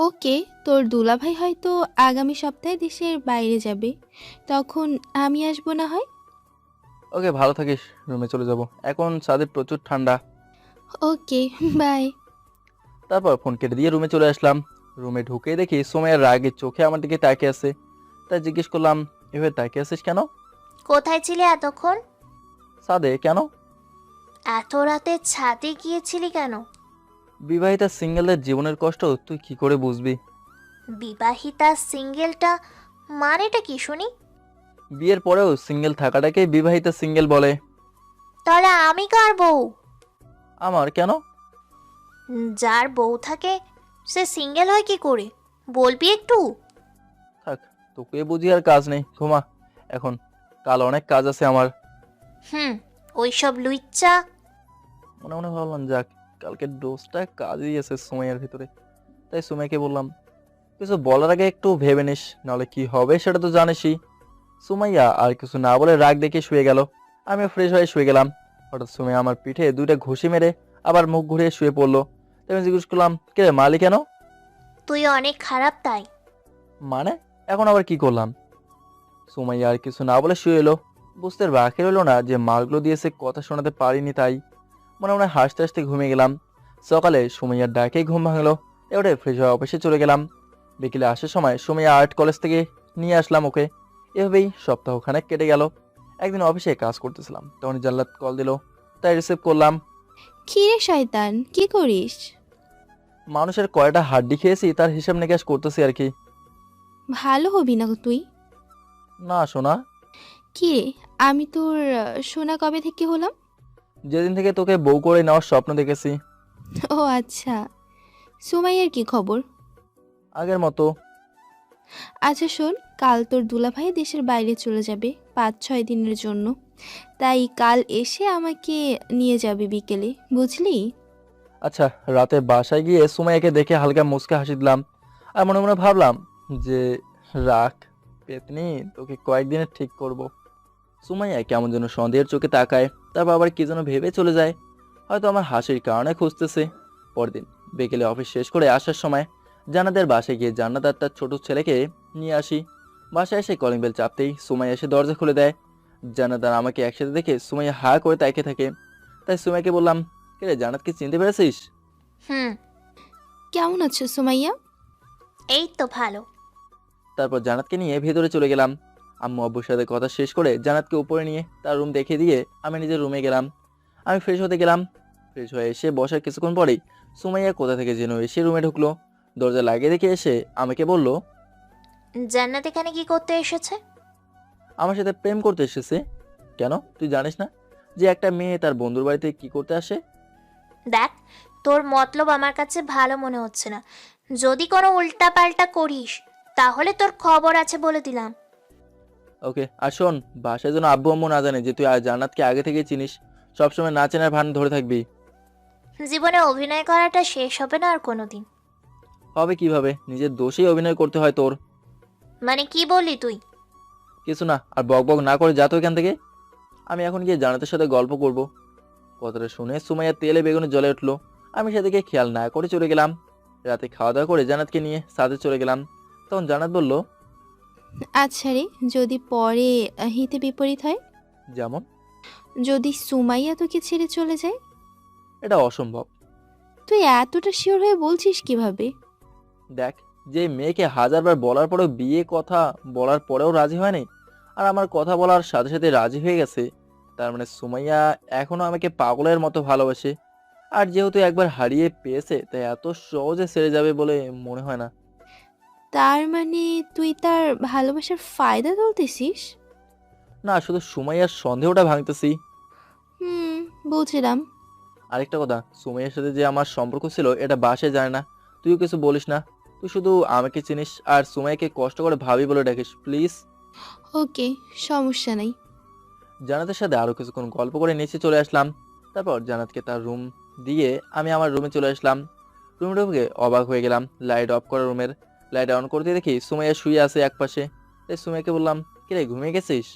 [SPEAKER 8] ওকে, তোর দুলাভাই হয়তো আগামী সপ্তাহে দেশের বাইরে যাবে, তখন আমি আসবো না হয়?
[SPEAKER 1] ওকে, ভালো থাকিস। রুমে চলে যাব, এখন ছাদে প্রচুর ঠান্ডা।
[SPEAKER 8] ওকে, বাই।
[SPEAKER 1] তারপর ফোন কেটে দিয়ে রুমে চলে আসলাম। রুমে ঢুকে দেখি সোমাইয়ার রাগে চোখে আমার দিকে তাকিয়ে আছে। তাই জিজ্ঞেস করলাম, এভাবে তাকিয়ে আছিস কেন?
[SPEAKER 5] কোথায় ছিলে এতক্ষণ?
[SPEAKER 1] ছাদে। কেন?
[SPEAKER 5] এত রাতে ছাদে গিয়েছিলি কেন?
[SPEAKER 1] বিবাহিতা সিঙ্গেলদের জীবনের কষ্ট তুই কি করে বুঝবি?
[SPEAKER 5] বিবাহিতা সিঙ্গেলটা মানেটা কি শুনি?
[SPEAKER 1] বিয়ের পরেও সিঙ্গেল থাকাটাকে বিবাহিতা সিঙ্গেল বলে।
[SPEAKER 5] তাহলে আমি কার বউ?
[SPEAKER 1] আমার কেন?
[SPEAKER 5] যার বউ থাকে সে সিঙ্গেল হয় কি করে, বলবি একটু?
[SPEAKER 1] থাক, তোকে বুঝি আর কাজ নেই, ঘুমা এখন। কাল অনেক কাজ আছে আমার।
[SPEAKER 5] ওইসব লুইচ্চা।
[SPEAKER 1] মনে মনে ভাবলাম, যাক, কালকের ডোজটা কাজে দিয়েছে সুমাইয়ার ভিতরে। তাই সুমাইকে বললাম, কিছু বলার আগে একটু ভেবে নিস, নাহলে কি হবে সেটা তো জানিসই। সুমাইয়া আর কিছু না বলে রাগ দেখে শুয়ে গেল। আমিও ফ্রেশ হয়ে শুয়ে গেলাম। হঠাৎ সুমাইয়া আমার পিঠে 2টা ঘুষি মেরে আবার মুখ ঘুরিয়ে শুয়ে পড়লো। তাই আমি জিজ্ঞেস করলাম, কে রে, মালি কেন?
[SPEAKER 5] তুই অনেক খারাপ তাই।
[SPEAKER 1] মানে এখন আবার কি করলাম? সুমাইয়া আর কিছু না বলে শুয়ে এলো। বুঝতে বাকি রইলো না যে মালগুলো দিয়েছে কথা শোনাতে পারিনি, তাই মনে মনে হাসতে হাসতে ঘুমিয়ে গেলাম। সকালে সুমাইয়ার ডাকে ঘুম ভাঙলো। এবারে ফ্রেশ হয়ে অফিসে চলে গেলাম। বিকেলে আসার সময় সুমাইয়া আর্ট কলেজ থেকে নিয়ে আসলাম ওকে। এভাবেই সপ্তাহখানেক কেটে গেল। একদিন অফিসে কাজ করতেছিলাম, তখন জান্নাত কল দিল, তাই রিসিভ করলাম।
[SPEAKER 8] কি রে শয়তান, কি করিস?
[SPEAKER 1] মানুষের কয়টা হাড্ডি খেয়েছি তার হিসাব নিকাশ করতেছি আর কি।
[SPEAKER 8] ভালো হবি না তুই।
[SPEAKER 1] না শোনা,
[SPEAKER 8] কি রে, আমি তোর সোনা কবে থেকে হলাম?
[SPEAKER 1] যেদিন থেকে তোকে বউ করে নেওয়ার স্বপ্ন দেখেছি।
[SPEAKER 8] ও আচ্ছা, সুমাইয়ার কি খবর?
[SPEAKER 1] আগের মতো।
[SPEAKER 8] আচ্ছা শোন, কাল তোর দুলাভাই দেশের বাইরে চলে যাবে 5-6 দিনের জন্য, তাই কাল এসে আমাকে নিয়ে যাবে বিকেলে, বুঝলি?
[SPEAKER 1] আচ্ছা, রাতে বাসায় গিয়ে সুমাইয়াকে দেখে হালকা মুচকে হাসি দিলাম। আর মনে মনে ভাবলাম যে রাখ পেতনি, তোকে কয়েকদিনে ঠিক করব। সুমাইয়া কেমন যেন সন্দেহের চোখে তাকায়, তারপর আবার কি যেন ভেবে চলে যায়। হয়তো আমার হাসির কারণে খুঁজতেছে। পরদিন বিকেলে অফিস শেষ করে আসার সময় জান্নাতের বাসায় গিয়ে জান্নাত আর তার ছোট ছেলেকে নিয়ে আসি। বাসায় এসে কলিং বেল চাপতেই সুমাইয়া এসে দরজা খুলে দেয়। জান্নাত আর আমাকে একসাথে দেখে সুমাইয়া হা করে তাকিয়ে থাকে। তাই সুমাইয়াকে বললাম, কে রে, জান্নাতকে চিনতে পেরেছিস?
[SPEAKER 5] হুম।
[SPEAKER 8] কেমন আছো সুমাইয়া?
[SPEAKER 5] এই তো ভালো।
[SPEAKER 1] তারপর জান্নাতকে নিয়ে ভেতরে চলে গেলাম। আম্মু আব্বুর সাথে কথা শেষ করে জান্নাতকে উপরে নিয়ে তার রুম দেখিয়ে দিয়ে আমি নিজের রুমে গেলাম। আমি ফ্রেশ হতে গেলাম। ফ্রেশ হয়ে এসে বসার কিছুক্ষণ পরেই সুমাইয়া কোথা থেকে যেন এসে রুমে ঢুকলো। দরজা লাগিয়ে দেখে এসে আমাকে বলল,
[SPEAKER 5] জান্নাত এখানে কি করতে এসেছে?
[SPEAKER 1] আমার সাথে প্রেম করতে এসেছে। কেন, তুই জানিস না যে একটা মেয়ে তার বন্ধুর বাড়িতে কি করতে আসে?
[SPEAKER 5] দেখ, তোর মতলব আমার কাছে ভালো মনে হচ্ছে না। যদি কোনো উল্টাপাল্টা করিস তাহলে তোর খবর আছে বলে দিলাম।
[SPEAKER 1] ওকে, আর শোন, বাসায় যেন আব্বু আম্মু না জানে যে তুই জান্নাতকে আগে থেকে চিনিস। সবসময় না চেনার ভান ধরে থাকবি।
[SPEAKER 5] জীবনে অভিনয় করাটা শেষ হবে না আর কোনোদিন।
[SPEAKER 1] হবে কিভাবে? নিজের দোষেই অভিনয় করতে হয় তোর।
[SPEAKER 5] মানে কি বললি তুই?
[SPEAKER 1] কিছু না, আর বক বক না করে যা তো এখান থেকে। আমি এখন গিয়ে জান্নাতের সাথে গল্প করব। কথাটা শুনে সুমাইয়া তেলে বেগুনে জ্বলে উঠলো। আমি সেদিকে খেয়াল না করে চলে গেলাম। রাতে খাওয়া দাওয়া করে জান্নাতকে নিয়ে সাথে চলে গেলাম। তখন জান্নাত বলল,
[SPEAKER 8] আচ্ছা রে, যদি পরে হিতে বিপরীত হয়,
[SPEAKER 1] যেমন?
[SPEAKER 8] যদি সুমাইয়া তোকে ছেড়ে চলে যায়?
[SPEAKER 1] এটা অসম্ভব।
[SPEAKER 8] তুই এতটা শিওর হয়ে বলছিস কিভাবে?
[SPEAKER 1] দেখ, যে মেয়েকে হাজারবার বলার পরেও বিয়ে কথা বলার পরেও রাজি হয়নি, আর আমার কথা বলার সাথে সাথে রাজি হয়ে গেছে, তার মানে সুমাইয়া এখনো আমাকে পাগলের মতো ভালোবাসে। আর যেহেতু একবার হারিয়ে পেয়েছে, তাই এত সহজে ছেড়ে যাবে বলে মনে হয় না।
[SPEAKER 8] তার মানে তুই তার ভালোবাসার ফায়দা তুলতেছিস?
[SPEAKER 1] না, শুধু সুমাইয়ার সন্দেহটা ভাঙতেছি।
[SPEAKER 8] হুম, বুঝলাম।
[SPEAKER 1] আরেকটা কথা, সুমাইয়ার সাথে যে আমার সম্পর্ক ছিল এটা বাসায় জানে না। তুইও কিছু বলিস না। তুই শুধু আমাকে চিনিস আর সুমাইয়াকে কষ্ট করে ভাবি বলে ডাকিস, প্লিজ।
[SPEAKER 8] ওকে, সমস্যা নাই।
[SPEAKER 1] জানাতের সাথে আরও কিছুক্ষণ গল্প করে নিচে চলে আসলাম। তারপর জানাতকে তার রুম দিয়ে আমি আমার রুমে চলে আসলাম। রুমে ঢুকে অবাক হয়ে গেলাম। লাইট অফ করা রুমের, লাইট অন করতে দেখি সুমাইয়া শুয়ে আছে এক পাশে। তাই সুমাইয়াকে বললাম, কিরে ঘুমিয়ে গেছিস?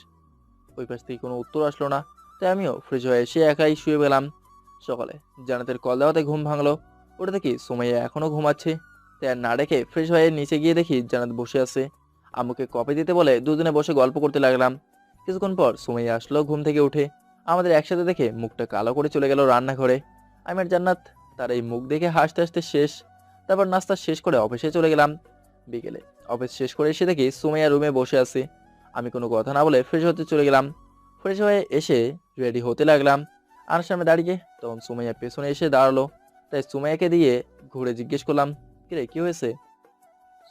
[SPEAKER 1] ওই পাশ থেকে কোনো উত্তর আসলো না। তাই আমিও ফ্রেশ হয়ে এসে একাই শুয়ে গেলাম। সকালে জানাতের কল দেওয়াতে ঘুম ভাঙলো। ওটা দেখি সুমাইয়া এখনও ঘুমাচ্ছে। তাই আর না ডেকে ফ্রেশ হয়ে নিচে গিয়ে দেখি জানাত বসে আছে। আম্মুকে কফি দিতে বলে দুজনে বসে গল্প করতে লাগলাম। কিছুক্ষণ পর সুমাইয়া আসলো ঘুম থেকে উঠে। আমাদের একসাথে দেখে মুখটা কালো করে চলে গেল রান্নাঘরে। আমি আর জান্নাত তার এই মুখ দেখে হাসতে হাসতে শেষ। তারপর নাস্তা শেষ করে অফিসে চলে গেলাম। বিকেলে অফিস শেষ করে এসে দেখি সুমাইয়া রুমে বসে আছে। আমি কোনো কথা না বলে ফ্রেশ হতে চলে গেলাম। ফ্রেশ হয়ে এসে রেডি হতে লাগলাম। আর সামনে দাঁড়িয়ে তখন সুমাইয়া পেছনে এসে দাঁড়ালো। তাই সুমাইয়াকে দিয়ে ঘুরে জিজ্ঞেস করলাম, কিরে কি হয়েছে?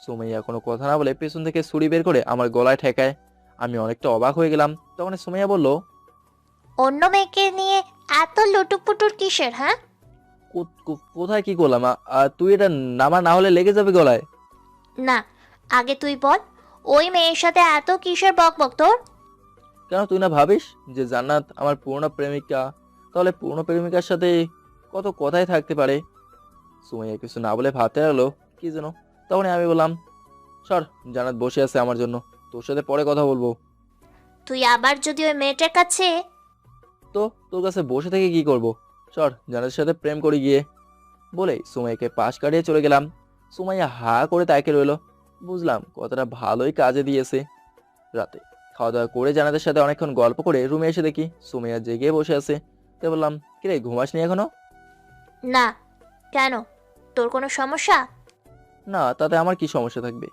[SPEAKER 1] সুমাইয়া কোনো কথা না বলে পেছন থেকে ছুরি বের করে আমার গলায় ঠেকায়। আমি অনেকটা অবাক হয়ে গেলাম। তখন সুমাইয়া বলল,
[SPEAKER 5] অন্য মেয়েকে নিয়ে এত লুটুপুটুর কিসের, হ্যাঁ?
[SPEAKER 1] কোথায় কি করলাম? আর তুই এটা নামা না হলে লেগে যাবে গলায়।
[SPEAKER 5] না, আগে তুই বল, ওই মেয়ের সাথে এত কিসের বকবক তোর?
[SPEAKER 1] কেন তুই না ভাবিস যে জান্নাত আমার পুরনো প্রেমিকা? তাহলে পুরনো প্রেমিকার সাথে কত কথাই থাকতে পারে। সুমাইয়া কিছু না বলে ভাবতে লাগলো কি যেন। তখনই আমি বললাম, সর, জান্নাত বসে আছে আমার জন্য, তোর সাথে পরে কথা বলবো।
[SPEAKER 5] তুই আবার যদি ওই মেয়েটার কাছে...
[SPEAKER 1] তো তোর কাছে বসে থেকে কি করব? সর, জান্নাতের সাথে প্রেম করি গিয়ে। বলেই সুমাইয়াকে পাশ কাটিয়ে চলে গেলাম। সুমাইয়া হা করে তাকে রইলো। বুঝলাম কথাটা ভালোই কাজে দিয়েছে। রাতে খাওয়া দাওয়া করে জানাতের সাথে অনেকক্ষণ গল্প করে রুমে এসে দেখি সুমাইয়া জেগে বসে আছে। তাই বললাম, কিরে ঘুমাসনি এখনো?
[SPEAKER 5] না, কেন? তোর কোনো সমস্যা?
[SPEAKER 1] না, তাতে আমার কি সমস্যা থাকবে?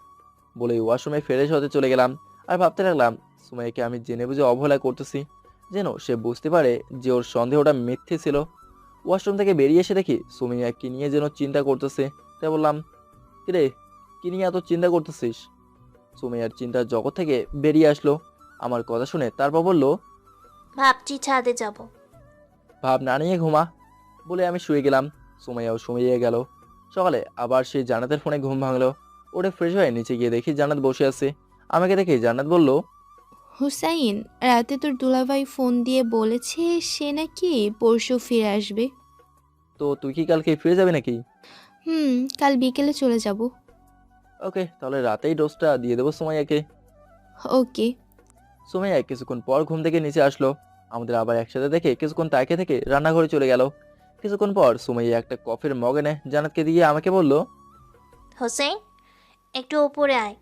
[SPEAKER 1] বলেই ওয়াশরুমে ফ্রেশ হতে চলে গেলাম। আর ভাবতে লাগলাম সুমাইয়াকে আমি জেনে বুঝে অবহেলা করতেছি, যেন সে বুঝতে পারে যে ওর সন্দেহটা মিথ্যে ছিল। ওয়াশরুম থেকে বেরিয়ে এসে দেখি সুমাইয়া কি নিয়ে যেন চিন্তা করতেছে। তাই বললাম, কিরে কি নিয়ে এত চিন্তা করতেছিস? সুমাইয়ার চিন্তার জগৎ থেকে বেরিয়ে আসলো আমার কথা শুনে। তারপর বলল,
[SPEAKER 5] ভাবছি ছাদে যাব।
[SPEAKER 1] ভাব না নিয়ে ঘুমা। বলে আমি শুয়ে গেলাম। সুমাইয়াও শুয়ে গেল। সকালে আবার সেই জান্নাতের ফোনে ঘুম ভাঙলো। ওরে ফ্রেশ হয়ে নিচে গিয়ে দেখি জান্নাত বসে আছে। আমাকে দেখে জান্নাত বলল,
[SPEAKER 8] হুসাইন, রাতে তোর দুলাভাই ফোন দিয়ে বলেছে সে নাকি পরশু ফিরে আসবে।
[SPEAKER 1] তো তুই কি কালকে ফিরে যাবে নাকি?
[SPEAKER 8] কাল বিকেলে চলে যাব।
[SPEAKER 1] ওকে, তাহলে রাতেই ডোজটা দিয়ে দেবো সুমাইয়াকে।
[SPEAKER 8] ওকে।
[SPEAKER 1] সুমাইয়া কিছুক্ষণ পর ঘুম থেকে নিচে আসলো। আমাদের আবার একসাথে দেখে কিছুক্ষণ তাকিয়ে থেকে রান্নাঘরে চলে গেল। কিছুক্ষণ পর সুমাইয়া একটা কফির মগ এনে জান্নাতকে দিয়ে আমাকে বলল,
[SPEAKER 5] হোসেন, একটু ওপরে আয়,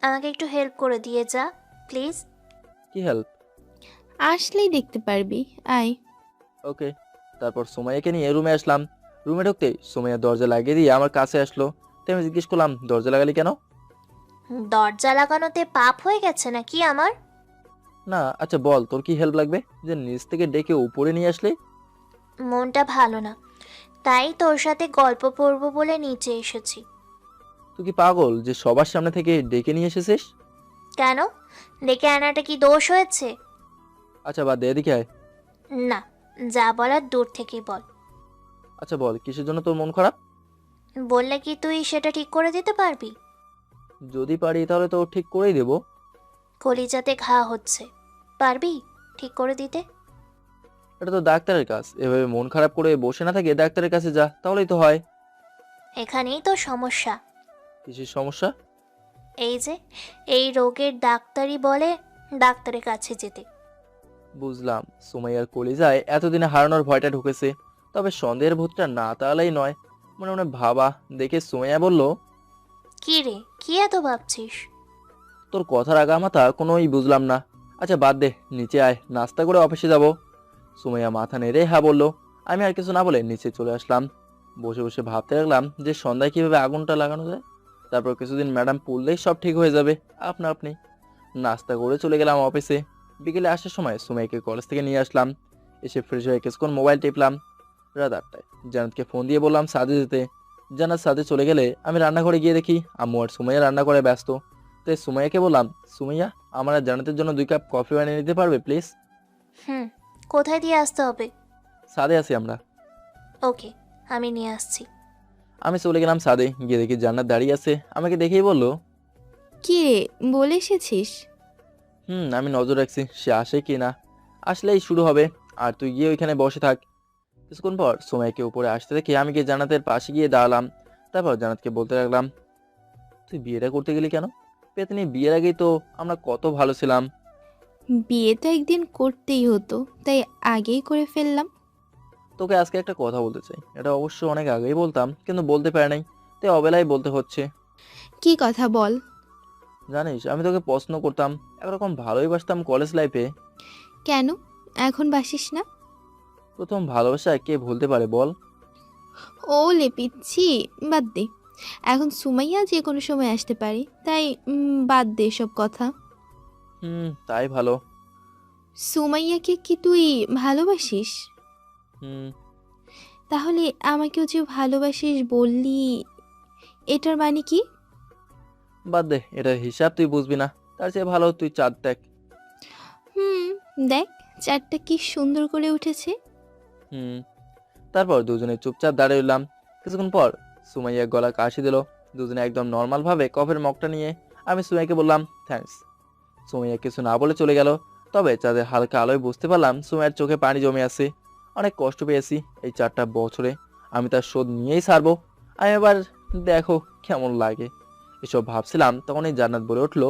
[SPEAKER 5] আমাকে একটু হেল্প করে দিয়ে যা প্লিজ।
[SPEAKER 1] কি হেল্প?
[SPEAKER 8] আসলেই দেখতে পারবি, আয়।
[SPEAKER 1] ওকে। তারপর সুমাইয়াকে নিয়ে রুমে আসলাম। রুমে ঢুকতেই সুমাইয়া দরজা লাগিয়ে দিয়ে আমার কাছে আসলো। তাই আমি জিজ্ঞেস করলাম, দরজা লাগালি কেন?
[SPEAKER 5] দরজা লাগানোতে পাপ হয়ে গেছে নাকি আমার?
[SPEAKER 1] না, আচ্ছা বল তোর কি হেল্প লাগবে যে নিচ থেকে ডেকে উপরে নিয়ে আসলি?
[SPEAKER 5] মনটা ভালো না, তাই তোর সাথে গল্প পড়বো বলে নিচে এসেছি।
[SPEAKER 1] তুই কি পাগল যে সবার সামনে থেকে ডেকে নিয়ে এসেছিস?
[SPEAKER 5] কেন, ডেকে আনাটা কি দোষ হয়েছে?
[SPEAKER 1] আচ্ছা বাদ দে, এদিকে আয়।
[SPEAKER 5] না, যা বলার দূর থেকেই বল।
[SPEAKER 1] আচ্ছা বল, কিসের জন্য তোর মন খারাপ?
[SPEAKER 5] বললে কি তুই সেটা ঠিক করে দিতে পারবি?
[SPEAKER 1] যদি পারি তাহলে তো ঠিক করেই দেবো।
[SPEAKER 5] কলিজাতে ঘা হচ্ছে, পারবি ঠিক করে দিতে?
[SPEAKER 1] এটা তো ডাক্তারের কাজ। এভাবে মন খারাপ করে বসে না থেকে ডাক্তারের কাছে যা, তাহলেই তো হয়।
[SPEAKER 5] এখানেই তো সমস্যা।
[SPEAKER 1] কিসের সমস্যা?
[SPEAKER 5] এই যে এই রোগের ডাক্তারই বলে ডাক্তারের কাছে যেতে।
[SPEAKER 1] বুঝলাম সুমাইয়ার কলিজায় এতদিনে হারানোর ভয়টা ঢুকেছে। তবে সন্দেহের ভূতটা না তাহলেই নয়। মনে মনে ভাবা দেখে সুমাইয়া বলল,
[SPEAKER 5] কি রে, কি এত ভাবছিস?
[SPEAKER 1] তোর কথার আগামাথা কোনোই বুঝলাম না। আচ্ছা বাদ দে, নিচে আয়, নাস্তা করে অফিসে যাব। সুমাইয়া মাথা নেড়ে হ্যাঁ বলল। আমি আর কিছু না বলে নিচে চলে আসলাম। বসে বসে ভাবতে লাগলাম যে সন্ধ্যায় কিভাবে আগুনটা লাগানো যায়। তারপর কিছুদিন ম্যাডাম পড়লেই সব ঠিক হয়ে যাবে আপনা আপনি। নাস্তা করে চলে গেলাম অফিসে। বিকেলে আসার সময় সুমাইয়াকে কলেজ থেকে নিয়ে আসলাম। এসে ফ্রেশ হয়ে কিছুক্ষণ মোবাইল টিপলাম। রাত 8টায় জানাতকে ফোন দিয়ে বললাম সাদে যেতে। জানাত সাদে চলে গেলে আমি রান্নাঘরে গিয়ে দেখি আম্মু আর সুমাইয়া রান্না করে ব্যস্ত। তাই সুমাইয়াকে বললাম, সুমাইয়া আমার আর জানাতের জন্য 2 কাপ কফি বানিয়ে নিতে পারবে প্লিজ?
[SPEAKER 5] কোথায় দিয়ে আসতে হবে?
[SPEAKER 1] সাদে আছি আমরা।
[SPEAKER 5] ওকে, আমি নিয়ে আসছি।
[SPEAKER 1] আমি চলে গেলাম সাদে। গিয়ে দেখি জান্নাত দাঁড়িয়ে আছে। আমাকে দেখেই বলল,
[SPEAKER 8] কি রে, বলে এসেছিস?
[SPEAKER 1] আমি নজর রাখছি সে আসে কি না। আসলেই শুরু হবে। আর তুই গিয়ে ওইখানে বসে থাক। কিছুক্ষণ পর সোমাইকে উপরে আসতে দেখে আমি গিয়ে জান্নাতের পাশে গিয়ে দাঁড়ালাম। তারপর জান্নাতকে বলতে লাগলাম, তুই বিয়েটা করতে গেলি কেন? পেতনি, বিয়ের আগেই তো আমরা কত ভালো ছিলাম।
[SPEAKER 8] বিয়ে তো একদিন করতেই হতো, তাই আগেই করে ফেললাম।
[SPEAKER 1] তোকে আজকে একটা কথা বলতে চাই। এটা অবশ্য অনেক আগেই বলতাম, কিন্তু বলতে পারি নাই, তাই অবেলায় বলতে হচ্ছে।
[SPEAKER 8] কি কথা বল।
[SPEAKER 1] জানিস, আমি তোকে পছন্দ করতাম, একরকম ভালোই বাসতাম কলেজ লাইফে।
[SPEAKER 8] কেন এখন বাসিস না?
[SPEAKER 1] প্রথম ভালোবাসা কে ভুলতে পারে বল?
[SPEAKER 8] ও লেপিচ্ছি, বাদ দে। এখন সুমাইয়া যে কোনো সময় আসতে পারে, তাই বাদ দে সব কথা।
[SPEAKER 1] তাই ভালো।
[SPEAKER 8] সুমাইয়াকে কি তুই ভালোবাসিস?
[SPEAKER 1] হুম।
[SPEAKER 8] তাহলে আমাকেও যে ভালোবাসিস বললি, এটার মানে কি?
[SPEAKER 1] বাদ দে, এটার হিসাব তুই বুঝবি না। তার চেয়ে ভালো তুই চাঁদ দেখ।
[SPEAKER 8] হুম, দেখ চারটা কি সুন্দর করে উঠেছে।
[SPEAKER 1] হুম। তারপর দুজনে চুপচাপ দাঁড়িয়ে রইলাম। কিছুক্ষণ পর সুমাইয়া গলা কাশি দিল। দুজনে একদম নর্মাল ভাবে কফের মগটা নিয়ে আমি সুমাইয়াকে বললাম থ্যাঙ্কস। সুমাইয়া কিছু না বলে চলে গেল। তবে চাঁদের হালকা আলোয় বুঝতে পারলাম সুমাইয়ার চোখে পানি জমে আছে। অনেক কষ্ট পেয়েছি এই 4টা বছরে। আমি তার শোধ নিয়েই ছাড়বো। আমি এবার দেখো কেমন লাগে। এসব ভাবছিলাম তখনই জান্নাত বলে উঠলো,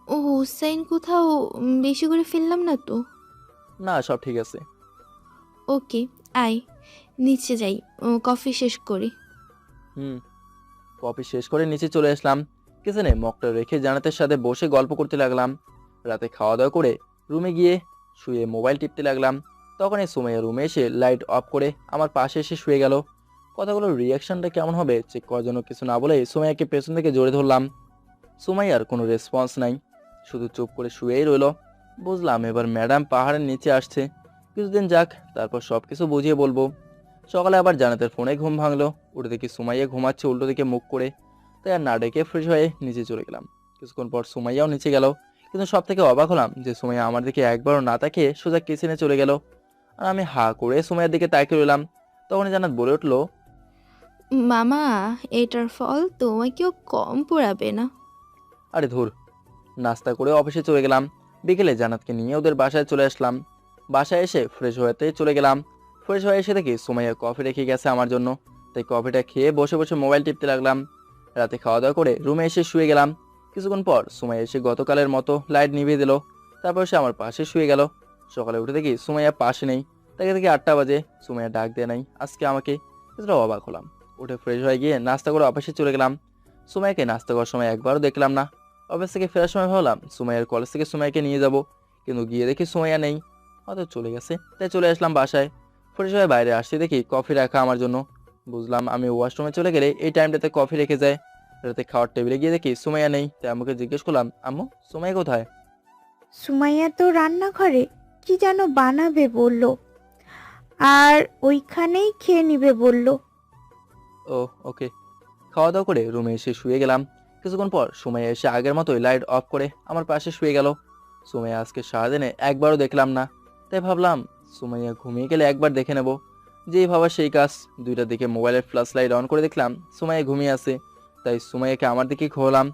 [SPEAKER 8] ও হুসাইন, কোথাও বেশি করে ফেললাম না তো?
[SPEAKER 1] না সব ঠিক আছে।
[SPEAKER 8] ওকে, আয় নিচে যাই, কফি শেষ করি।
[SPEAKER 1] হুম। কফি শেষ করে নিচে চলে আসলাম। কিচেনে মগটা রেখে জান্নাতের সাথে বসে গল্প করতে লাগলাম। রাতে খাওয়া দাওয়া করে রুমে গিয়ে শুয়ে মোবাইল টিপতে লাগলাম। তখনই সুমাইয়া রুমে এসে লাইট অফ করে আমার পাশে এসে শুয়ে গেল। কথাগুলোর রিয়াকশনটা কেমন হবে চেক করার জন্য কিছু না বলে সুমাইয়াকে পেছন থেকে জড়ে ধরলাম। সুমাইয়ার কোনো রেসপন্স নাই, শুধু চুপ করে শুয়েই রইল। বুঝলাম এবার ম্যাডাম পাহাড়ের নিচে আসছে। কিছুদিন যাক, তারপর সব কিছু বুঝিয়ে বলবো। সকালে আবার জান্নাতের ফোনে ঘুম ভাঙলো। উঠে দেখি সুমাইয়া ঘুমাচ্ছে উল্টো দিকে মুখ করে। তাই আর না ডেকে ফ্রেশ হয়ে নিচে চলে গেলাম। কিছুক্ষণ পর সুমাইয়াও নিচে গেল। কিন্তু সব থেকে অবাক হলাম যে সুমাইয়া আমার দিকে একবারও না তাকিয়ে সোজা কিচেনে চলে গেল। আর আমি হা করে সুমাইয়ার দিকে তাকিয়ে রইলাম। তখনই জান্নাত বলে উঠলো,
[SPEAKER 8] মামা, এটার ফল তোমাকেও কম পোড়াবে না।
[SPEAKER 1] আরে ধুর। নাস্তা করে অফিসে চলে গেলাম। বিকেলে জান্নাতকে নিয়ে ওদের বাসায় চলে আসলাম। বাসায় এসে ফ্রেশ হতে চলে গেলাম। ফ্রেশ হয়ে এসে দেখি সুমাইয়া কফি রেখে গেছে আমার জন্য। তাই কফিটা খেয়ে বসে বসে মোবাইল টিপতে লাগলাম। রাতে খাওয়া দাওয়া করে রুমে এসে শুয়ে গেলাম। কিছুক্ষণ পর সুমাইয়া এসে গতকালের মতো লাইট নিভিয়ে দিল। তারপর সে আমার পাশে শুয়ে গেল। সকালে উঠে দেখি সুমাইয়া পাশে নেই। তাকে দেখি 8টা বাজে, সুমাইয়া ডাক দেয় নাই আজকে আমাকে। কিছুটা অবাক হলাম। উঠে ফ্রেশ হয়ে গিয়ে নাস্তা করে অফিসে চলে গেলাম। সুমাইয়াকে নাস্তা করার সময় একবারও দেখলাম না। অফিস থেকে ফেরার সময় ভাবলাম সুমাইয়ার কলেজ থেকে সুমাইয়াকে নিয়ে যাব, কিন্তু গিয়ে দেখি সুমাইয়া নেই, হয়তো চলে গেছে। তাই চলে আসলাম বাসায়। ফ্রেশ হয়ে বাইরে আসতে দেখি কফি রাখা আমার জন্য। বুঝলাম আমি ওয়াশরুমে চলে গেলে এই টাইমটাতে কফি রেখে যায়। রাতে খাওয়ার টেবিলে গিয়ে দেখি সুমাইয়া নেই। তাই আম্মুকে জিজ্ঞেস করলাম, আম্মু সুমাইয়া কোথায়?
[SPEAKER 2] সুমাইয়া তো রান্নাঘরে কি যেন বানাবে বলল, আর ওইখানেই খেয়ে নিবে বলল।
[SPEAKER 1] ও ওকে। খাওয়া দাওয়া করে রুমে এসে শুয়ে গেলাম। কিছুক্ষণ পর সুমাইয়া এসে আগের মতোই লাইট অফ করে আমার পাশে শুয়ে গেল। সুমাইয়া আজকে সারাদিনে একবারও দেখলাম না। তাই ভাবলাম সুমাইয়া ঘুমিয়ে গেলে একবার দেখে নেব। যেই ভাবা সেই কাজ। 2টার দিকে মোবাইলের ফ্ল্যাশ লাইট অন করে দেখলাম সুমাইয়া ঘুমিয়ে আছে। তাই সুমাইয়াকে আমার দিকে ঘোরালাম।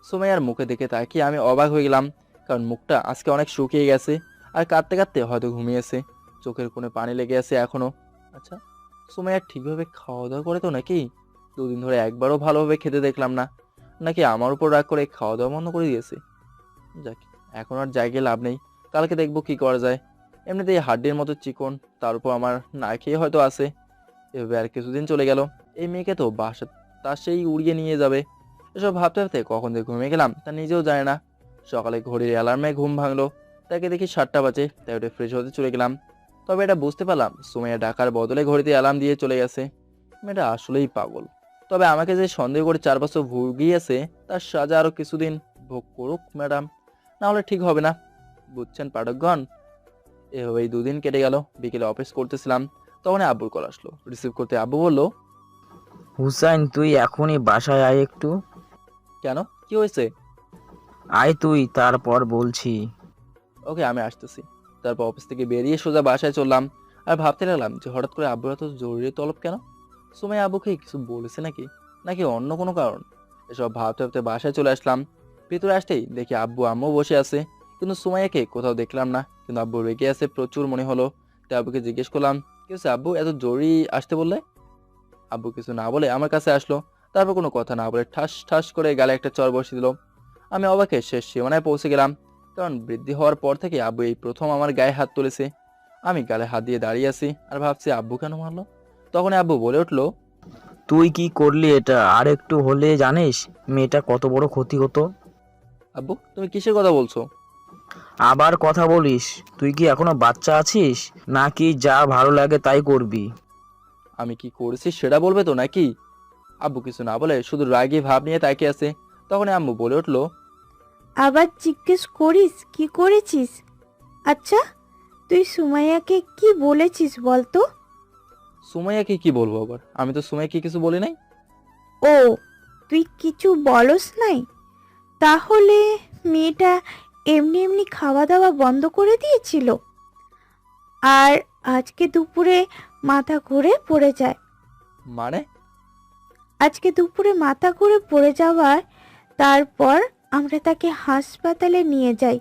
[SPEAKER 1] সুমাইয়ার মুখে দেখে তাকিয়ে আমি অবাক হয়ে গেলাম, কারণ মুখটা আজকে অনেক শুকিয়ে গেছে। আর কাঁদতে কাঁদতে হয়তো ঘুমিয়েছে। চোখের কোণে পানি লেগে আছে এখনো। আচ্ছা, সুমাইয়া ঠিকভাবে খাওয়া দাওয়া করে তো নাকি? 2 দিন ধরে একবারও ভালোভাবে খেতে দেখলাম না। নাকি আমার উপর রাগ করে খাওয়া দাওয়া বন্ধ করে দিয়েছে? যাক, এখন আর জায়গায় লাভ নেই। কালকে দেখবো কি করা যায়। এমনিতেই হাড্ডির মতো চিকন, তার উপর আমার না খেয়ে হয়তো আছে। এভাবে আর কিছুদিন চলে গেল। এই মেয়েকে তো বাসা তার সেই উড়িয়ে নিয়ে যাবে। এসব ভাবতে ভাবতে কখন যে ঘুমিয়ে গেলাম তা নিজেও জানে না। সকালে ঘড়ির অ্যালার্মে ঘুম ভাঙলো। তাকে দেখি 7টা বাজে। তাই উঠে ফ্রেশ হতে চলে গেলাম। তবে এটা বুঝতে পারলাম সুমাইয়া ডাকার বদলে ঘড়িতে অ্যালার্ম দিয়ে চলে গেছে। মেয়েটা আসলেই পাগল। তবে আমাকে যে সন্দেহ করে 4 বছর ভুগিয়েছে তার সাজা আরো কিছুদিন ভোগ করুক ম্যাডাম, না হলে ঠিক হবে না। বুঝছেন পাঠকগণ? এভাবেই 2 দিন কেটে গেল। বিকেলে অফিস করতেছিলাম, তখন আব্বুর কল আসলো। রিসিভ করতে আব্বু বলল,
[SPEAKER 6] হুসাইন, তুই এখনই বাসায় আয় একটু।
[SPEAKER 1] কেন, কি হয়েছে?
[SPEAKER 6] আয় তুই, তারপর বলছি।
[SPEAKER 1] ওকে, আমি আসতেছি। তারপর অফিস থেকে বেরিয়ে সোজা বাসায় চললাম। আর ভাবতে লাগলাম যে হঠাৎ করে আব্বুর এত জরুরি তলব কেন? সুমাইয়া আব্বুকে কিছু বলেছে নাকি, নাকি অন্য কোনো কারণ? এসব ভাবতে ভাবতে বাসায় চলে আসলাম। ভিতরে আসতেই দেখি আব্বু আম্মু বসে আছে। কিন্তু সুমাইয়াকে কোথাও দেখলাম না। কিন্তু আব্বু রেগে আছে প্রচুর মনে হলো। তাই আব্বুকে জিজ্ঞেস করলাম, কি হচ্ছে আব্বু, এত জরুরি আসতে বললে? আব্বু কিছু না বলে আমার কাছে আসলো। তারপর কোনো কথা না বলে ঠাস ঠাস করে গালে একটা চড় বসিয়ে দিল। আমি অবাকে শেষ সীমানায় পৌঁছে গেলাম। কারণ বৃদ্ধি হওয়ার পর থেকে আব্বু এই প্রথম আমার গায়ে হাত তুলেছে। আমি গালে হাত দিয়ে দাঁড়িয়ে আছি আর ভাবছি আব্বু কেন মারলো। তখন আব্বু বলে উঠলো,
[SPEAKER 6] তুই কি করলি এটা? আর একটু হলে জানিস মেয়েটা কত বড় ক্ষতি হতো।
[SPEAKER 1] আব্বু তুমি কিসের কথা বলছো?
[SPEAKER 6] আবার কথা বলিস? তুই কি এখনো বাচ্চা আছিস, নাকি যা ভালো লাগে তাই করবি?
[SPEAKER 1] আমি কি করেছি সেটা বলবে তো নাকি? আব্বু কিছু না বলে শুধু রাগী ভাব নিয়ে তাকিয়ে আছে। তখন আম্মু বলে উঠলো,
[SPEAKER 2] আবার জিজ্ঞেস করিস কি করেছিস? আচ্ছা, তুই সুমাইয়াকে কি বলেছিস বলতো?
[SPEAKER 1] সুমাইয়াকে কি বলবো আবার? আমি তো সুমাইয়াকে কিছু বলি নাই।
[SPEAKER 2] ও, তুই কিছু বলস নাই? তাহলে মেয়েটা এমনি এমনি খাওয়া দাওয়া বন্ধ করে দিয়েছিল আর আজকে দুপুরে মাথা ঘুরে পড়ে যায়।
[SPEAKER 1] মানে?
[SPEAKER 2] আজকে দুপুরে মাথা ঘুরে পড়ে যাওয়ার তারপর আমরা তাকে হাসপাতালে নিয়ে যাই।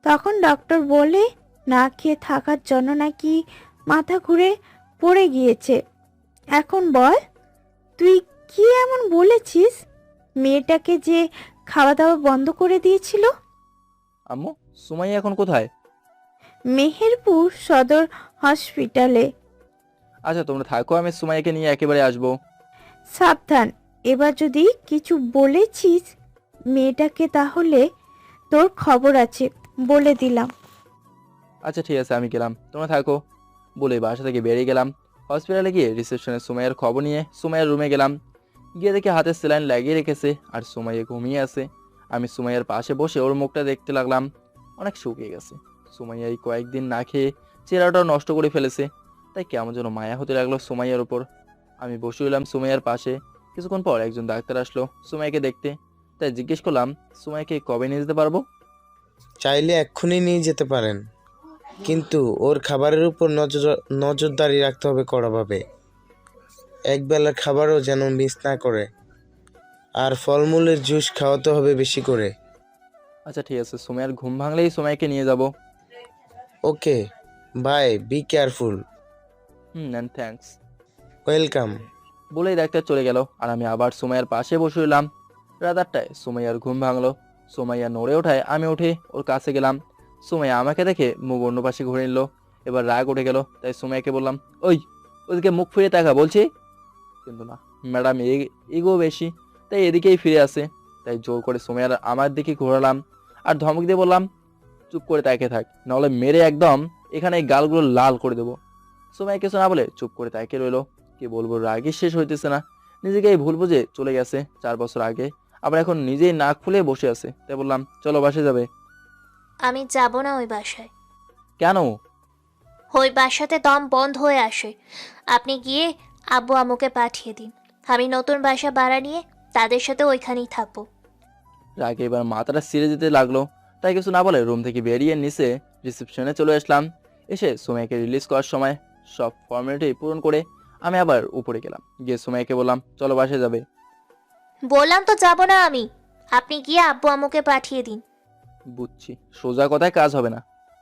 [SPEAKER 2] তখন ডক্টর বলে না খেয়ে থাকার জন্য নাকি মাথা ঘুরে পড়ে গিয়েছে। এখন বল, তুই কি এমন বলেছিস মেয়েটাকে যে খাওয়া দাওয়া বন্ধ করে দিয়েছিল?
[SPEAKER 1] আম্মু সুমাইয়া এখন কোথায়?
[SPEAKER 2] মেহেরপুর সদর হসপিটালে।
[SPEAKER 1] আচ্ছা তোমরা থাকো, আমি সুমাইয়াকে নিয়ে একেবারে আসবো।
[SPEAKER 2] সাবধান, এবার যদি কিছু বলেছিস মেয়েটাকে তাহলে তোর খবর আছে, বলে দিলাম।
[SPEAKER 1] আচ্ছা ঠিক আছে আমি গেলাম, তোমরা থাকো। বলে বাসা থেকে বেরিয়ে গেলাম। হসপিটালে গিয়ে রিসেপশনে সুমাইয়ার খবর নিয়ে সুমাইয়ার রুমে গেলাম। গিয়ে দেখে হাতে স্যালাইন লাগিয়ে রেখেছে আর সুমাইয়া ঘুমিয়ে আছে। আমি সুমাইয়ার পাশে বসে ওর মুখটা দেখতে লাগলাম। অনেক শুকিয়ে গেছে। সুমাইয়া এই কয়েকদিন না খেয়ে চেহারাটাও নষ্ট করে ফেলেছে। তাই কেমন যেন মায়া হতে লাগলো সুমাইয়ার ওপর। আমি বসে রইলাম সুমাইয়ার পাশে। কিছুক্ষণ পর একজন ডাক্তার আসলো সুমাইয়াকে দেখতে। তাই জিজ্ঞেস করলাম, সুমাইয়াকে কবে নিয়ে যেতে পারবো?
[SPEAKER 7] চাইলে এক্ষুনি নিয়ে যেতে পারেন, কিন্তু ওর খাবারের উপর নজরদারি রাখতে হবে কড়াভাবে। একবেলার খাবারও যেন মিস না করে, আর ফলমূলের জুস খাওয়াতে হবে বেশি করে।
[SPEAKER 1] আচ্ছা ঠিক আছে, সুমাইয়ার ঘুম ভাঙলেই সুমাইয়াকে নিয়ে যাব।
[SPEAKER 7] Okay, bye, be careful.
[SPEAKER 1] And thanks.
[SPEAKER 7] Welcome.
[SPEAKER 1] বলেই ডাক্তার চলে গেল আর আমি আবার সুমাইয়ার পাশে বসে রইলাম। রাত 8টায় সুমাইয়ার ঘুম ভাঙলো। সুমাইয়া নড়ে ওঠায় আমি উঠে ওর কাছে গেলাম। সুমাইয়া আমাকে দেখে মুখ অন্য পাশে ঘুরে নিল। এবার রাগ উঠে গেল। তাই সুমাইয়াকে বললাম, ওইদিকে মুখ ফিরে তাকা বলছি। কিন্তু না, ম্যাডাম এগো বেশি, তাই এদিকেই ফিরে আসে। তাই জোর করে সুমাইয়ার আমার দিকে ঘোরালাম আর ধমক দিয়ে বললাম, চুপ করে তাকিয়ে থাক, নাহলে মেরে একদম এখানে এই গালগুলো লাল করে দেবো। সুমাইয়া কিছু না বলে চুপ করে তাকিয়ে রইলো। কি বলবো, রাগই শেষ হইতেছে না। নিজেকেই ভুল বুঝে চলে গেছে 4 বছর আগে, আবার এখন নিজেই নাক ফুলে বসে আছে। তাই বললাম, চলো বাসে যাবে।
[SPEAKER 5] আমি যাব না ওই বাসায়।
[SPEAKER 1] কেন?
[SPEAKER 5] ওই বাসাতে দম বন্ধ হয়ে আসে। আপনি গিয়ে আব্বু আম্মুকে পাঠিয়ে দিন। আমি নতুন বাসা ভাড়া নিয়ে তাদের সাথে ওইখানেই থাকবো।
[SPEAKER 1] রাগে এবার মাথাটা ছিঁড়ে যেতে লাগলো। তাই কিছু না বলে রুম থেকে বেরিয়ে নিচে রিসেপশনে চলে আসলাম। এসে সুমাইয়াকে রিলিজ করার সময় সব ফর্মালিটি পূরণ করে আমি আবার উপরে গেলাম। গিয়ে সুমাইয়াকে বললাম, চলো বাসে যাবে।
[SPEAKER 5] বললাম তো যাব না আমি। আপনি গিয়ে আব্বু আম্মুকে পাঠিয়ে দিন।
[SPEAKER 1] বুঝছি, সোজা কথায় কাজ হবে না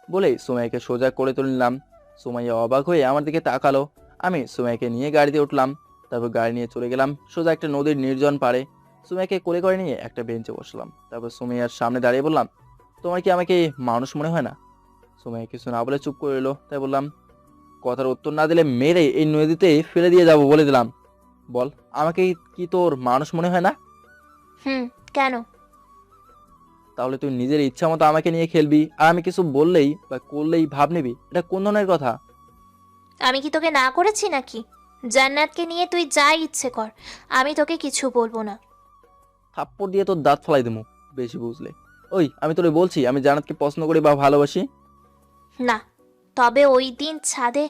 [SPEAKER 1] বলেই সুমাইয়াকে সোজা করে তুললাম। সুমাইয়া অবাক হয়ে আমার দিকে তাকালো। আমি সুমাইয়াকে নিয়ে গাড়িতে উঠলাম। তারপর গাড়ি নিয়ে চলে গেলাম সোজা একটা নদীর নির্জন পাড়ে। সুমাইয়াকে কোলে করে নিয়ে একটা বেঞ্চে বসলাম। তারপর সুমাইয়ার সামনে দাঁড়িয়ে বললাম, তোমার কি আমাকে মানুষ মনে হয় না? সুমাইয়া কিছু না বলে চুপ করে এলো। তাই বললাম, কথার উত্তর না দিলে মেরে এই নদীতে ফেলে দিয়ে যাব বলে দিলাম। বল, আমাকে কি তোর মানুষ মনে হয় না?
[SPEAKER 5] কেন?
[SPEAKER 1] তাহলে তুই নিজের ইচ্ছা মতো আমাকে নিয়ে খেলবি আর আমি কিছু বললেই বা করলেই ভাব নিবি, এটা কোন ধরনের কথা?
[SPEAKER 5] আমি কি তোকে না করেছি নাকি? জান্নাতকে নিয়ে তুই যা ইচ্ছে কর, আমি তোকে কিছু বলবো না।
[SPEAKER 1] থাপ্পড় দিয়ে তোর দাঁত ফেলাই দেবো বেশি বুঝলে। আমি তোরে বলছি আমি জান্নাতকে পছন্দ করি বা ভালোবাসি।
[SPEAKER 5] না, তবে ওই দিন ছাদে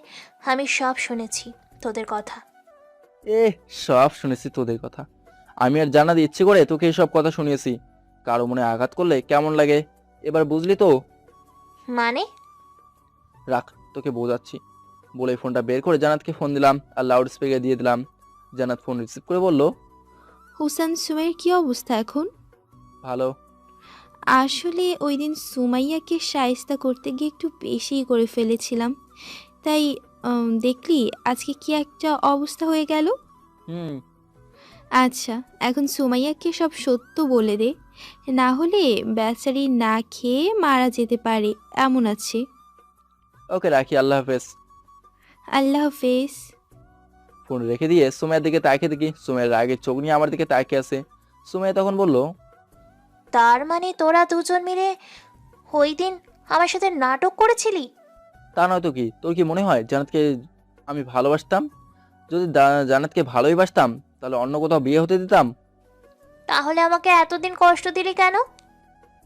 [SPEAKER 5] আমি সব শুনেছি তোদের কথা।
[SPEAKER 1] সব শুনেছি তোদের কথা? আমি আর জান্নাত ইচ্ছে করে তোকে সব কথা শুনিয়েছি। কারো মনে আঘাত করলে কেমন লাগে এবার বুঝলি তো?
[SPEAKER 5] মানে?
[SPEAKER 1] রাখ, তোকে বোঝাচ্ছি। বলে ফোনটা বের করে জান্নাতকে ফোন দিলাম আর লাউড স্পিকার দিয়ে দিলাম। জান্নাত ফোন রিসিভ করে বলল,
[SPEAKER 8] হুসান সুমাইয়ের কি অবস্থা এখন?
[SPEAKER 1] ভালো।
[SPEAKER 8] আসলে ওই দিন সুমাইয়াকে শায়েস্তা করতে গিয়ে একটু বেশিই করে ফেলেছিলাম, তাই দেখলি আজকে কি একটা অবস্থা হয়ে গেল।
[SPEAKER 1] হুম।
[SPEAKER 8] আচ্ছা, এখন সুমাইয়াকে সব সত্য বলে দে, না হলে বেচারি না খেয়ে মারা যেতে পারে এমন আছে।
[SPEAKER 1] ওকে, রাখি, আল্লাহ হাফেজ।
[SPEAKER 8] আল্লাহ হাফেজ।
[SPEAKER 1] ফোন রেখে দিয়ে সুমাইয়ার দিকে তাকিয়ে দেখি সুমাইয়ার রাগের চোখ নিয়ে আমার দিকে তাকিয়ে আছে। সুমাইয়া তখন বলল,
[SPEAKER 5] তার মানে তোরা দুজন মিলে ওই দিন আমার সাথে নাটক করেছিলি?
[SPEAKER 1] তা নয়তো কি? তোর কি মনে হয় জান্নাতকে আমি ভালোবাসতাম? যদি জান্নাতকে ভালোই বাসতাম তাহলে অন্য কোথাও বিয়ে হতে দিতাম?
[SPEAKER 5] তাহলে আমাকে এতদিন কষ্ট দিলি কেন?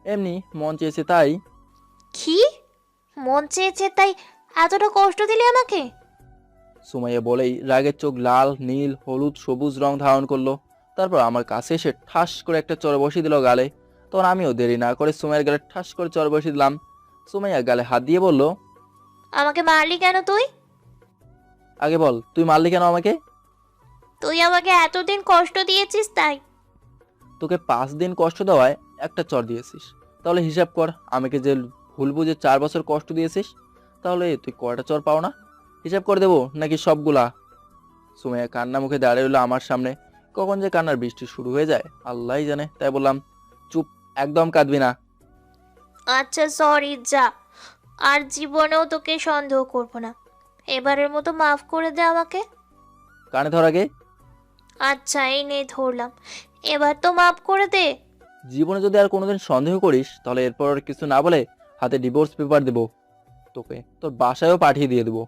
[SPEAKER 1] এমনি মন চেয়েছে তাই।
[SPEAKER 5] কি মন চেয়েছে তাই এতটা কষ্ট দিলি আমাকে?
[SPEAKER 1] সুমাইয়া বলেই রাগের চোখ লাল, নীল, হলুদ, সবুজ রং ধারণ করলো। তারপর আমার কাছে এসে ঠাস করে একটা চড় বসিয়ে দিল গালে। তখন আমিও দেরি না করে সুমাইয়ার গালে ঠাস করে চড় বসিয়ে দিলাম। সুমাইয়া গালে হাত দিয়ে বলল,
[SPEAKER 5] আমাকে মারলি কেন তুই?
[SPEAKER 1] আগে বল, তুই মারলি কেন আমাকে?
[SPEAKER 5] তুই আমাকে এতদিন কষ্ট দিয়েছিস তাই।
[SPEAKER 1] তোকে 5 দিন কষ্ট দেওয়ায় একটা চড় দিয়েছিস, তাহলে হিসাব কর আমাকে যে ভুল বুঝে 4 বছর কষ্ট দিয়েছিস, তাহলে তুই কয়টা চড় পাও না? হিসাব করে দেবো নাকি সবগুলা? সুমাইয়া কান্না মুখে দাঁড়িয়ে রইলো আমার সামনে। কখন যে কান্নার বৃষ্টি শুরু হয়ে যায় আল্লাহই জানে। তাই বললাম, চুপ, একদম কাঁদবি না।
[SPEAKER 5] আচ্ছা সরি, যা, আর জীবনেও তোকে সন্দেহ করব না। এবারের মতো মাফ করে দে আমাকে।
[SPEAKER 1] কানে ধর আগে।
[SPEAKER 5] আচ্ছা এই নে ধরলাম, এবার তো মাফ করে দে।
[SPEAKER 1] জীবনে যদি আর কোনোদিন সন্দেহ করিস তাহলে এরপর আর কিছু না বলে হাতে ডিভোর্স পেপার দেবো, তোকে তোর বাসায়ও পাঠিয়ে দিয়ে দেবো।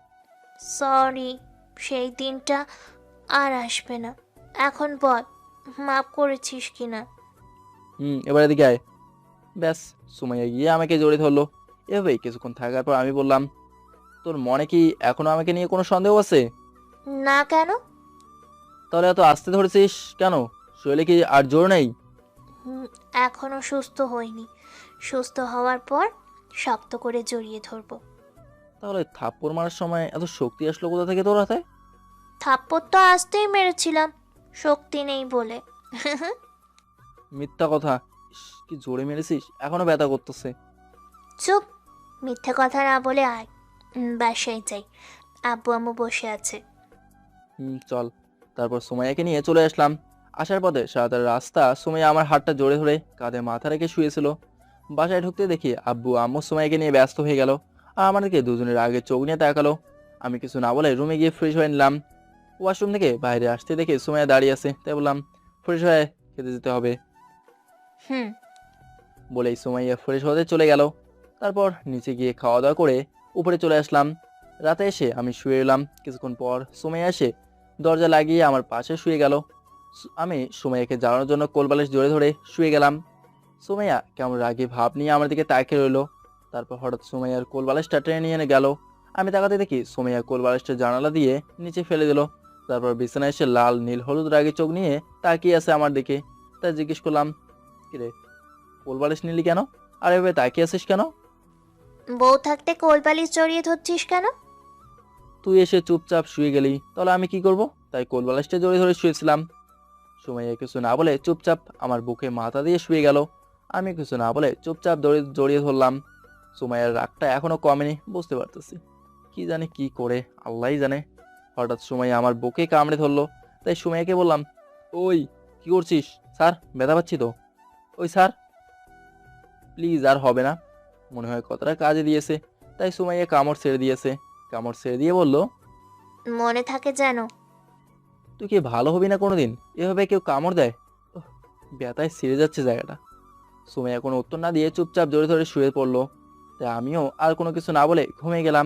[SPEAKER 5] সরি, সেই দিনটা আর আসবে না। এখন বল মাফ করেছিস কিনা?
[SPEAKER 1] এবার এদিকে আয়। ব্যাস, সুমাইয়া গিয়ে আমাকে জড়িয়ে ধরলো। এভাবেই কিছুক্ষণ থাকার পর আমি বললাম, তোর মনে কি এখনো আমাকে নিয়ে কোনো সন্দেহ আছে?
[SPEAKER 5] না কেন?
[SPEAKER 1] তাহলে এত আস্তে ধরেছিস কেন? শরীরে কি আর জোর নেই?
[SPEAKER 5] এখনো সুস্থ হইনি, সুস্থ হওয়ার পর শক্ত করে জড়িয়ে ধরবো।
[SPEAKER 1] তাহলে থাপ্পড় মারার সময় এত শক্তি আসলো কোথা থেকে তোর হাতে?
[SPEAKER 5] থাপ্পড় তো আসতেই মেরেছিলাম, শক্তি নেই বলে।
[SPEAKER 1] মিথ্যা কথা। ইস, কি জোরে মেরেছিস, এখনো ব্যথা করতেছে।
[SPEAKER 5] চুপ, মিথ্যে কথা না বলে আয়। বাসায় যাই, আব্বু আম্মু বসে আছে।
[SPEAKER 1] চল। তারপর সুমাইয়াকে নিয়ে চলে আসলাম। আসার পথে সারাটা রাস্তা সুমাইয়া আমার হাতটা জোরে ধরে কাঁধে মাথা রেখে শুয়েছিল। বাসায় ঢুকতে দেখি আব্বু আম্মু সুমাইয়াকে নিয়ে ব্যস্ত হয়ে গেল আর আমাদেরকে দুজনের আগে চোখ নিয়ে তাকালো। আমি কিছু না বলে রুমে গিয়ে ফ্রেশ হয়ে নিলাম। ওয়াশরুম থেকে বাইরে আসতে দেখে সুমাইয়া দাঁড়িয়ে আছে, তাই বললাম, ফ্রেশ হয়ে খেতে যেতে হবে।
[SPEAKER 5] হুম।
[SPEAKER 1] বলেই সুমাইয়া ফ্রেশ হতে চলে গেল। তারপর নিচে গিয়ে খাওয়া দাওয়া করে উপরে চলে আসলাম। রাতে এসে আমি শুয়ে এলাম। কিছুক্ষণ পর সুমাইয়া এসে দরজা লাগিয়ে আমার পাশে শুয়ে গেল। আমি সুমাইয়াকে জ্বালানোর জন্য কোলবালিশ জোরে ধরে শুয়ে গেলাম। সুমাইয়া কেমন রাগী ভাব নিয়ে আমার দিকে তাকিয়ে রইল। তারপর হঠাৎ সুমাইয়ার কোলবালিশটা টেনে নিয়ে গেল। আমি তাকাতে দেখি সুমাইয়া কোলবালিশটা জানালা দিয়ে নিচে ফেলে দিল। তারপর বিছানায় এসে লাল, নীল, হলুদ রাগী চোখ নিয়ে তাকিয়ে আছে আমার দিকে। তাই জিজ্ঞেস করলাম, কিরে, কোলবালিশ নিলি কেন? আর এভাবে তাকিয়ে আছিস কেন?
[SPEAKER 5] বউ থাকতে কোলবালিশ জড়িয়ে ধরছিস কেন?
[SPEAKER 1] তুই এসে চুপচাপ শুয়ে গেলি, তাহলে আমি কি করব? তাই কোলবালিশটা জড়িয়ে ধরে শুয়েছিলাম। সুমাইয়া কিছু না বলে চুপচাপ আমার বুকে মাথা দিয়ে শুয়ে গেল। আমি কিছু না বলে চুপচাপ জড়িয়ে ধরলাম। সুমাইয়ার রাগটা এখনো কমেনি, বুঝতে পারতেছি। কি জানে কি করে, আল্লাহই জানে। হঠাৎ সুমাইয়া আমার বুকে কামড়ে ধরলো। তাই সুমাইয়াকে বললাম, ওই কি করছিস? স্যার, ব্যথা পাচ্ছি তো। ওই স্যার, প্লিজ আর হবে না। মনে হয় কথাটা কাজে দিয়েছে। তাই সুমাইয়া কামড় ছেড়ে দিয়েছে। কামড় ছেড়ে দিয়ে বলল,
[SPEAKER 5] মনে থাকে যেন।
[SPEAKER 1] তুই কি ভালো হবি না কোনোদিন? এভাবে কেউ কামড় দেয়? উফ, ব্যথায় ছিঁড়ে যাচ্ছে জায়গাটা। সুমাইয়া কোনো উত্তর না দিয়ে চুপচাপ জোরে ধরে শুয়ে পড়লো। তাই আমিও আর কোনো কিছু না বলে ঘুমিয়ে গেলাম।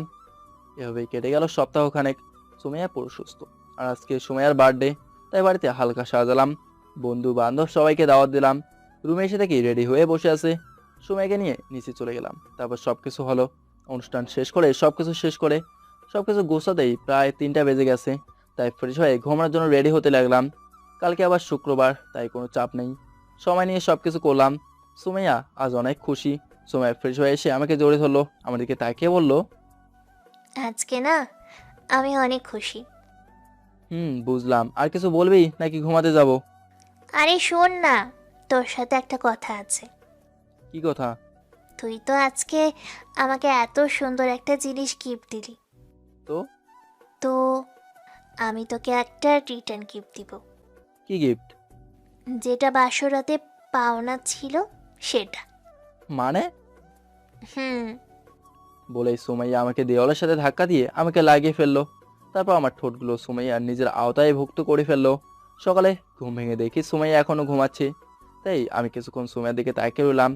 [SPEAKER 1] এভাবেই কেটে গেল সপ্তাহখানেক। সুমাইয়া পুরো সুস্থ। আর আজকে সুমাইয়ার বার্থডে, তাই বাড়িতে হালকা সাজালাম। বন্ধু বান্ধব সবাইকে দাওয়াত দিলাম। রুমে এসে দেখি রেডি হয়ে বসে আছে। সুমাইয়াকে নিয়ে নিচে চলে গেলাম। তারপর সবকিছু হলো। অনুষ্ঠান শেষ করে সবকিছু গোছাতেই প্রায় 3টা বেজে গেছে। তাই ফ্রেশ হয়ে ঘুমানোর জন্য রেডি হতে লাগলাম। কালকে আবার শুক্রবার, তাই কোনো চাপ নেই। সময় নিয়ে সবকিছু করলাম। সুমাইয়া আজ অনেক খুশি। সুমাইয়া ফ্রেশ হয়ে এসে আমাকে জড়িয়ে ধরলো, আমার দিকে তাকিয়ে বলল,
[SPEAKER 5] আজকে না আমি অনেক খুশি।
[SPEAKER 1] বুঝলাম। আর কিছু বলবি নাকি ঘুমাতে যাব?
[SPEAKER 5] আরে শোন না, তোর সাথে একটা কথা আছে।
[SPEAKER 1] কি কথা?
[SPEAKER 5] তুই তো আজকে আমাকে এত সুন্দর একটা জিনিস গিফট দিলি।
[SPEAKER 1] তো
[SPEAKER 5] তো আমি তোকে একটা রিটার্ন গিফট দিব,
[SPEAKER 1] কি গিফট?
[SPEAKER 5] যেটা বাসরাতে পাওনা ছিল সেটা।
[SPEAKER 1] মানে?
[SPEAKER 5] হুম।
[SPEAKER 1] বলেই সুমাইয়া আমাকে দেওয়ালের সাথে ধাক্কা দিয়ে আমাকে লাগিয়ে ফেললো। তারপর আমার ঠোঁটগুলো সুমাইয়া নিজের আওতায় ভুক্ত করে ফেললো। সকালে ঘুম ভেঙে দেখি সুমাইয়া এখনো ঘুমাচ্ছে। তাই আমি কিছুক্ষণ সুমাইয়ার দিকে তাকিয়ে রইলাম।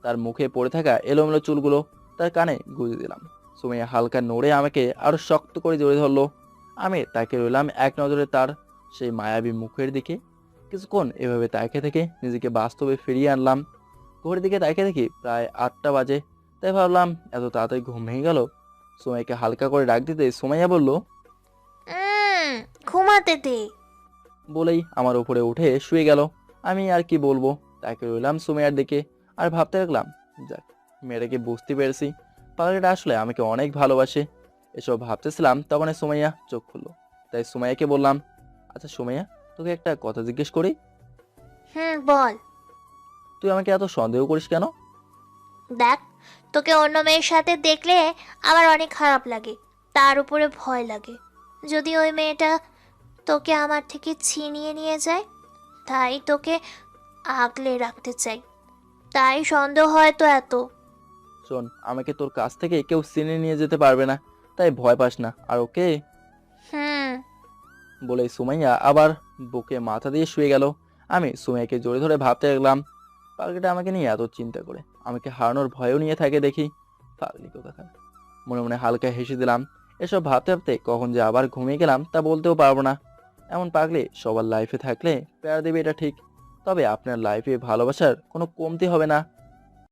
[SPEAKER 1] তার মুখে পড়ে থাকা এলোমেলো চুলগুলো তার কানে গুঁজে দিলাম। সুমাইয়া হালকা নড়ে আমাকে আরো শক্ত করে জড়িয়ে ধরলো। আমি তাকিয়ে রইলাম এক নজরে তার সেই মায়াবী মুখের দিকে। কিছুক্ষণ এভাবে তাকিয়ে থেকে নিজেকে বাস্তবে ফিরিয়ে আনলাম। ঘড়ির দিকে তাকিয়ে দেখি প্রায় 8টা বাজে। তাই ভাবলাম এত তাড়াতাড়ি ঘুম ভেঙে গেল। সুমাইয়াকে হালকা করে ডাক দিতে সুমাইয়া বলল,
[SPEAKER 5] ঘুমাতে দে।
[SPEAKER 1] বলেই আমার উপরে উঠে শুয়ে গেল। আমি আর কি বলবো, তাকে রইলাম সুমাইয়ার দিকে আর ভাবতে লাগলাম, যাক, মেয়েটাকে বুঝতে পেরেছি, পাগলিটা আসলে আমাকে অনেক ভালোবাসে। এসব ভাবতেছিলাম তখনই সুমাইয়া চোখ খুললো। তাই সুমাইয়াকে বললাম, আচ্ছা সুমাইয়া, তোকে একটা কথা জিজ্ঞেস করি।
[SPEAKER 5] বল।
[SPEAKER 1] তুই আমাকে এত সন্দেহ করিস কেন?
[SPEAKER 5] দেখ, তোকে অন্য মেয়ের সাথে দেখলে আমার অনেক খারাপ লাগে, তার উপরে ভয় লাগে যদি ওই মেয়েটা তোকে আমার থেকে ছিনিয়ে নিয়ে যায়। তাই তোকে আগলে রাখতে চাই, তাই সন্দেহ হয় তো এত।
[SPEAKER 1] শোন, আমাকে তোর কাছ থেকে কেউ চিনে নিয়ে যেতে পারবে না, তাই ভয় পাস না। আর ওকে? বলে সুমাইয়া আবার বুকে মাথা দিয়ে শুয়ে গেল। আমি সুমাইয়াকে জড়িয়ে ধরে ভাবতে লাগলাম, পাগলিটা আমাকে নিয়ে এত চিন্তা করে, আমাকে হারানোর ভয়ও নিয়ে থাকে দেখি। পাগলি কোথাকার। মনে মনে হালকা হেসে দিলাম। এসব ভাবতে ভাবতে কখন যে আবার ঘুমিয়ে গেলাম তা বলতেও পারবো না। এমন পাগলি সবার লাইফে থাকলে প্যারা দেবে, এটা ঠিক। তবে আপনার লাইফে ভালোবাসার কোনো কমতি হবে না।